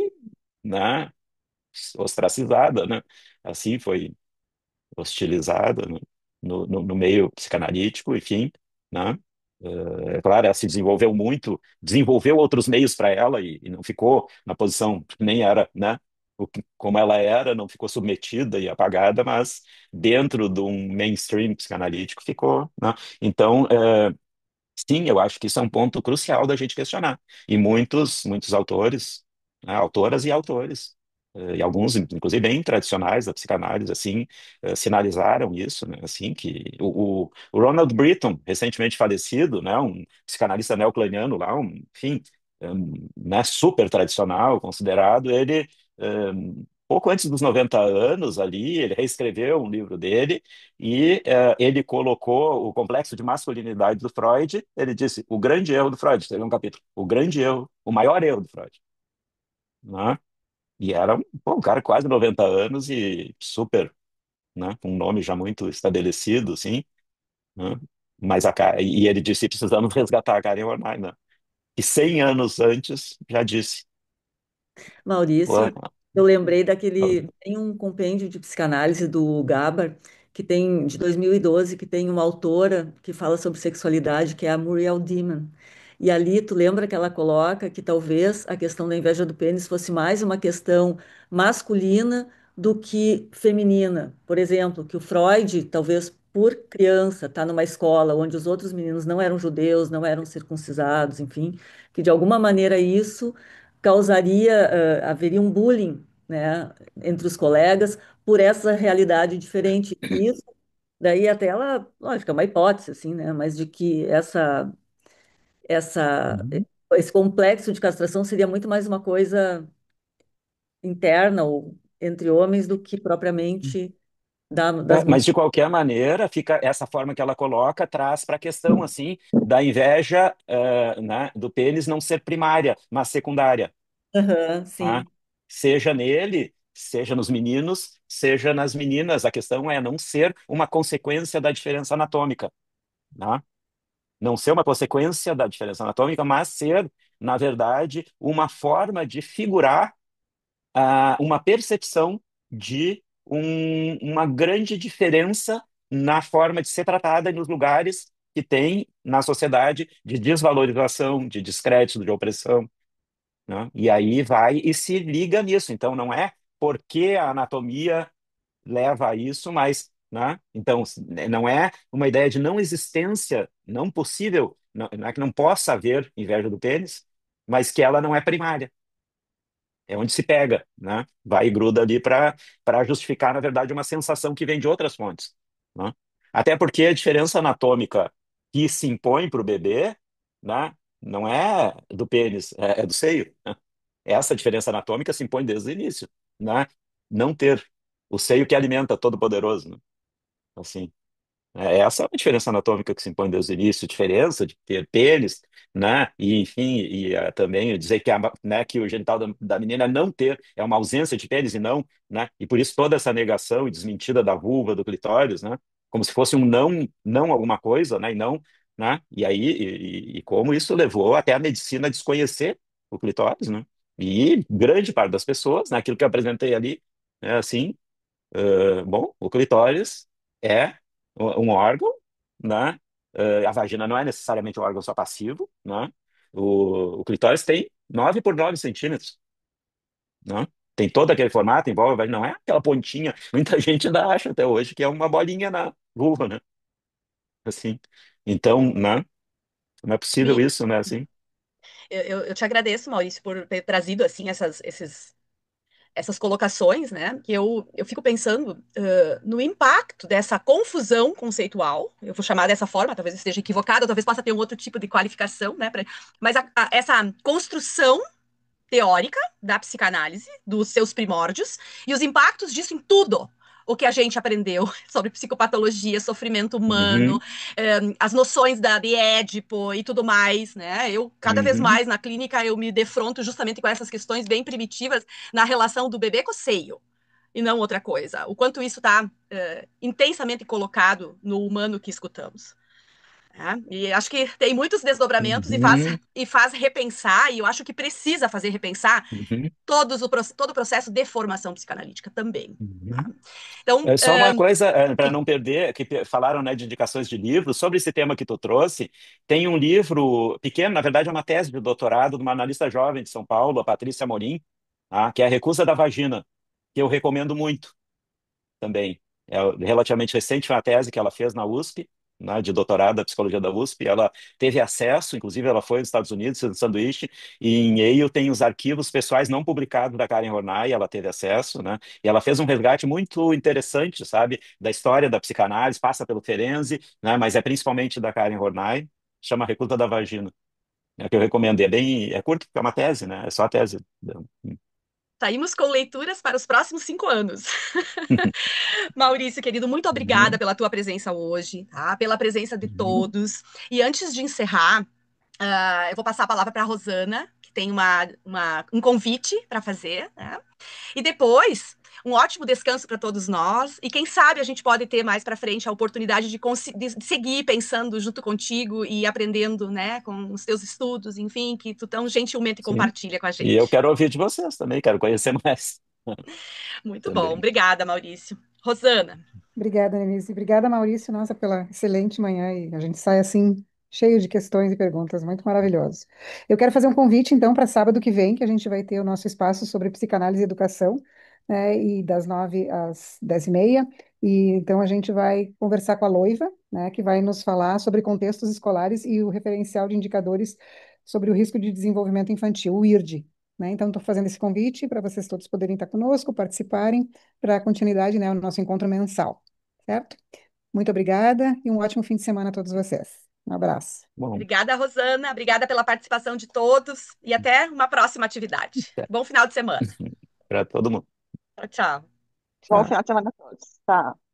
[SPEAKER 3] né, ostracizada, né? Assim, foi hostilizada, né, no meio psicanalítico, enfim, né? É claro, ela se desenvolveu muito, desenvolveu outros meios para ela e não ficou na posição que nem era, né? Como ela era, não ficou submetida e apagada, mas dentro de um mainstream psicanalítico ficou, né? Então, sim, eu acho que isso é um ponto crucial da gente questionar. E muitos autores, né, autoras e autores, e alguns, inclusive, bem tradicionais da psicanálise, assim, sinalizaram isso, né, assim, que o Ronald Britton, recentemente falecido, né, um psicanalista neocliniano lá, enfim, né, super tradicional, considerado, ele, pouco antes dos 90 anos ali, ele reescreveu um livro dele, e ele colocou o complexo de masculinidade do Freud. Ele disse: o grande erro do Freud, teve um capítulo, o grande erro, o maior erro do Freud, né? E era um cara quase 90 anos e super, né? Com um nome já muito estabelecido, assim, né? E ele disse: precisamos resgatar a Karen Horney, né? E 100 anos antes já disse: "Pô,
[SPEAKER 8] Maurício, Eu lembrei daquele. Tem um compêndio de psicanálise do Gabar, que tem, de 2012, que tem uma autora que fala sobre sexualidade, que é a Muriel Diamond. E ali, tu lembra que ela coloca que talvez a questão da inveja do pênis fosse mais uma questão masculina do que feminina. Por exemplo, que o Freud, talvez por criança, está numa escola onde os outros meninos não eram judeus, não eram circuncisados, enfim, que de alguma maneira isso causaria, haveria um bullying, né, entre os colegas por essa realidade diferente. E isso, daí até ela, lógico, é uma hipótese, assim, né, mas de que essa,
[SPEAKER 3] Uhum.
[SPEAKER 8] esse complexo de castração seria muito mais uma coisa interna ou entre homens do que propriamente das
[SPEAKER 3] Mas
[SPEAKER 8] mulheres.
[SPEAKER 3] de qualquer maneira, fica essa forma que ela coloca traz para a questão assim da inveja, né, do pênis não ser primária, mas secundária,
[SPEAKER 8] Aham,
[SPEAKER 3] tá?
[SPEAKER 8] sim.
[SPEAKER 3] Seja nele, seja nos meninos, seja nas meninas. A questão é não ser uma consequência da diferença anatômica, né? Não ser uma consequência da diferença anatômica, mas ser, na verdade, uma forma de figurar uma percepção de uma grande diferença na forma de ser tratada e nos lugares que tem na sociedade de desvalorização, de descrédito, de opressão, né? E aí vai e se liga nisso. Então, não é porque a anatomia leva a isso, mas, né? Então, não é uma ideia de não existência, não possível, não é que não possa haver inveja do pênis, mas que ela não é primária. É onde se pega, né? Vai e gruda ali para justificar, na verdade, uma sensação que vem de outras fontes, né? Até porque a diferença anatômica que se impõe para o bebê, né, não é do pênis, é do seio. Essa diferença anatômica se impõe desde o início, né? Não ter o seio que alimenta Todo-Poderoso, né? Assim. Essa é uma diferença anatômica que se impõe desde o início, diferença de ter pênis, né? E, enfim, também dizer que, né, que o genital da menina não ter é uma ausência de pênis e não, né? E por isso toda essa negação e desmentida da vulva, do clitóris, né? Como se fosse um não, não alguma coisa, né? E não, né? E aí, e como isso levou até a medicina a desconhecer o clitóris, né? E grande parte das pessoas, naquilo que eu apresentei ali, é assim, bom, o clitóris é um órgão, né? A vagina não é necessariamente um órgão só passivo, né? O clitóris tem 9 por 9 centímetros, né? Tem todo aquele formato, envolve a vagina, não é aquela pontinha. Muita gente ainda acha até hoje que é uma bolinha na vulva, né? Assim. Então, né? Não é possível
[SPEAKER 2] Me-
[SPEAKER 3] isso, né? Assim.
[SPEAKER 2] eu te agradeço, Maurício, por ter trazido assim essas colocações, né? Que eu fico pensando no impacto dessa confusão conceitual. Eu vou chamar dessa forma, talvez eu esteja equivocada, talvez possa ter um outro tipo de qualificação, né? Mas essa construção teórica da psicanálise, dos seus primórdios, e os impactos disso em tudo o que a gente aprendeu sobre psicopatologia, sofrimento humano,
[SPEAKER 3] Uhum,
[SPEAKER 2] as noções de Édipo e tudo mais, né? Eu, cada vez
[SPEAKER 3] uhum,
[SPEAKER 2] mais na clínica, eu me defronto justamente com essas questões bem primitivas na relação do bebê com o seio, e não outra coisa. O quanto isso está intensamente colocado no humano que escutamos. Né? E acho que tem muitos desdobramentos
[SPEAKER 3] uhum,
[SPEAKER 2] e faz repensar, e eu acho que precisa fazer repensar
[SPEAKER 3] uhum,
[SPEAKER 2] todo o processo de formação psicanalítica também. Tá?
[SPEAKER 3] uhum.
[SPEAKER 2] Então,
[SPEAKER 3] Só uma coisa, para
[SPEAKER 2] sim,
[SPEAKER 3] não perder, que falaram, né, de indicações de livros, sobre esse tema que tu trouxe, tem um livro pequeno, na verdade é uma tese de doutorado de uma analista jovem de São Paulo, a Patrícia Amorim, tá, que é A Recusa da Vagina, que eu recomendo muito também. É relativamente recente, foi uma tese que ela fez na USP, né, de doutorado da psicologia da USP. Ela teve acesso, inclusive ela foi nos Estados Unidos, fez um sanduíche, e em Yale tem os arquivos pessoais não publicados da Karen Horney, ela teve acesso, né? E ela fez um resgate muito interessante, sabe, da história da psicanálise, passa pelo Ferenczi, né, mas é principalmente da Karen Horney, chama Recusa da Vagina, que eu recomendo. E é curto, porque é uma tese, né? É só a tese.
[SPEAKER 2] saímos com leituras para os próximos 5 anos. Maurício, querido, muito obrigada
[SPEAKER 3] Uhum,
[SPEAKER 2] pela tua presença hoje, tá? Pela presença de
[SPEAKER 3] uhum,
[SPEAKER 2] todos. E antes de encerrar, eu vou passar a palavra para a Rosana, que tem um convite para fazer, né? E depois, um ótimo descanso para todos nós. E quem sabe a gente pode ter mais para frente a oportunidade de seguir pensando junto contigo e aprendendo, né, com os teus estudos, enfim, que tu tão gentilmente
[SPEAKER 3] sim.
[SPEAKER 2] compartilha com a
[SPEAKER 3] E eu
[SPEAKER 2] gente.
[SPEAKER 3] quero ouvir de vocês também, quero conhecer mais.
[SPEAKER 2] Muito bom.
[SPEAKER 3] Também.
[SPEAKER 2] Obrigada, Maurício. Rosana.
[SPEAKER 9] Obrigada, Denise. Obrigada, Maurício, nossa, pela excelente manhã. E a gente sai assim, cheio de questões e perguntas, muito maravilhoso. Eu quero fazer um convite, então, para sábado que vem, que a gente vai ter o nosso espaço sobre psicanálise e educação, né, e das 9 às 10h30. E então a gente vai conversar com a Loiva, né, que vai nos falar sobre contextos escolares e o referencial de indicadores sobre o risco de desenvolvimento infantil, o IRD. Né? Então, estou fazendo esse convite para vocês todos poderem estar conosco, participarem, para a continuidade, né, o nosso encontro mensal. Certo? Muito obrigada e um ótimo fim de semana a todos vocês. Um abraço.
[SPEAKER 3] Bom,
[SPEAKER 2] Obrigada, Rosana. Obrigada pela participação de todos e até uma próxima atividade. Bom final de semana.
[SPEAKER 3] para todo mundo.
[SPEAKER 2] Tchau, tchau.
[SPEAKER 7] Bom
[SPEAKER 9] Tchau.
[SPEAKER 7] final de semana a todos. Tá.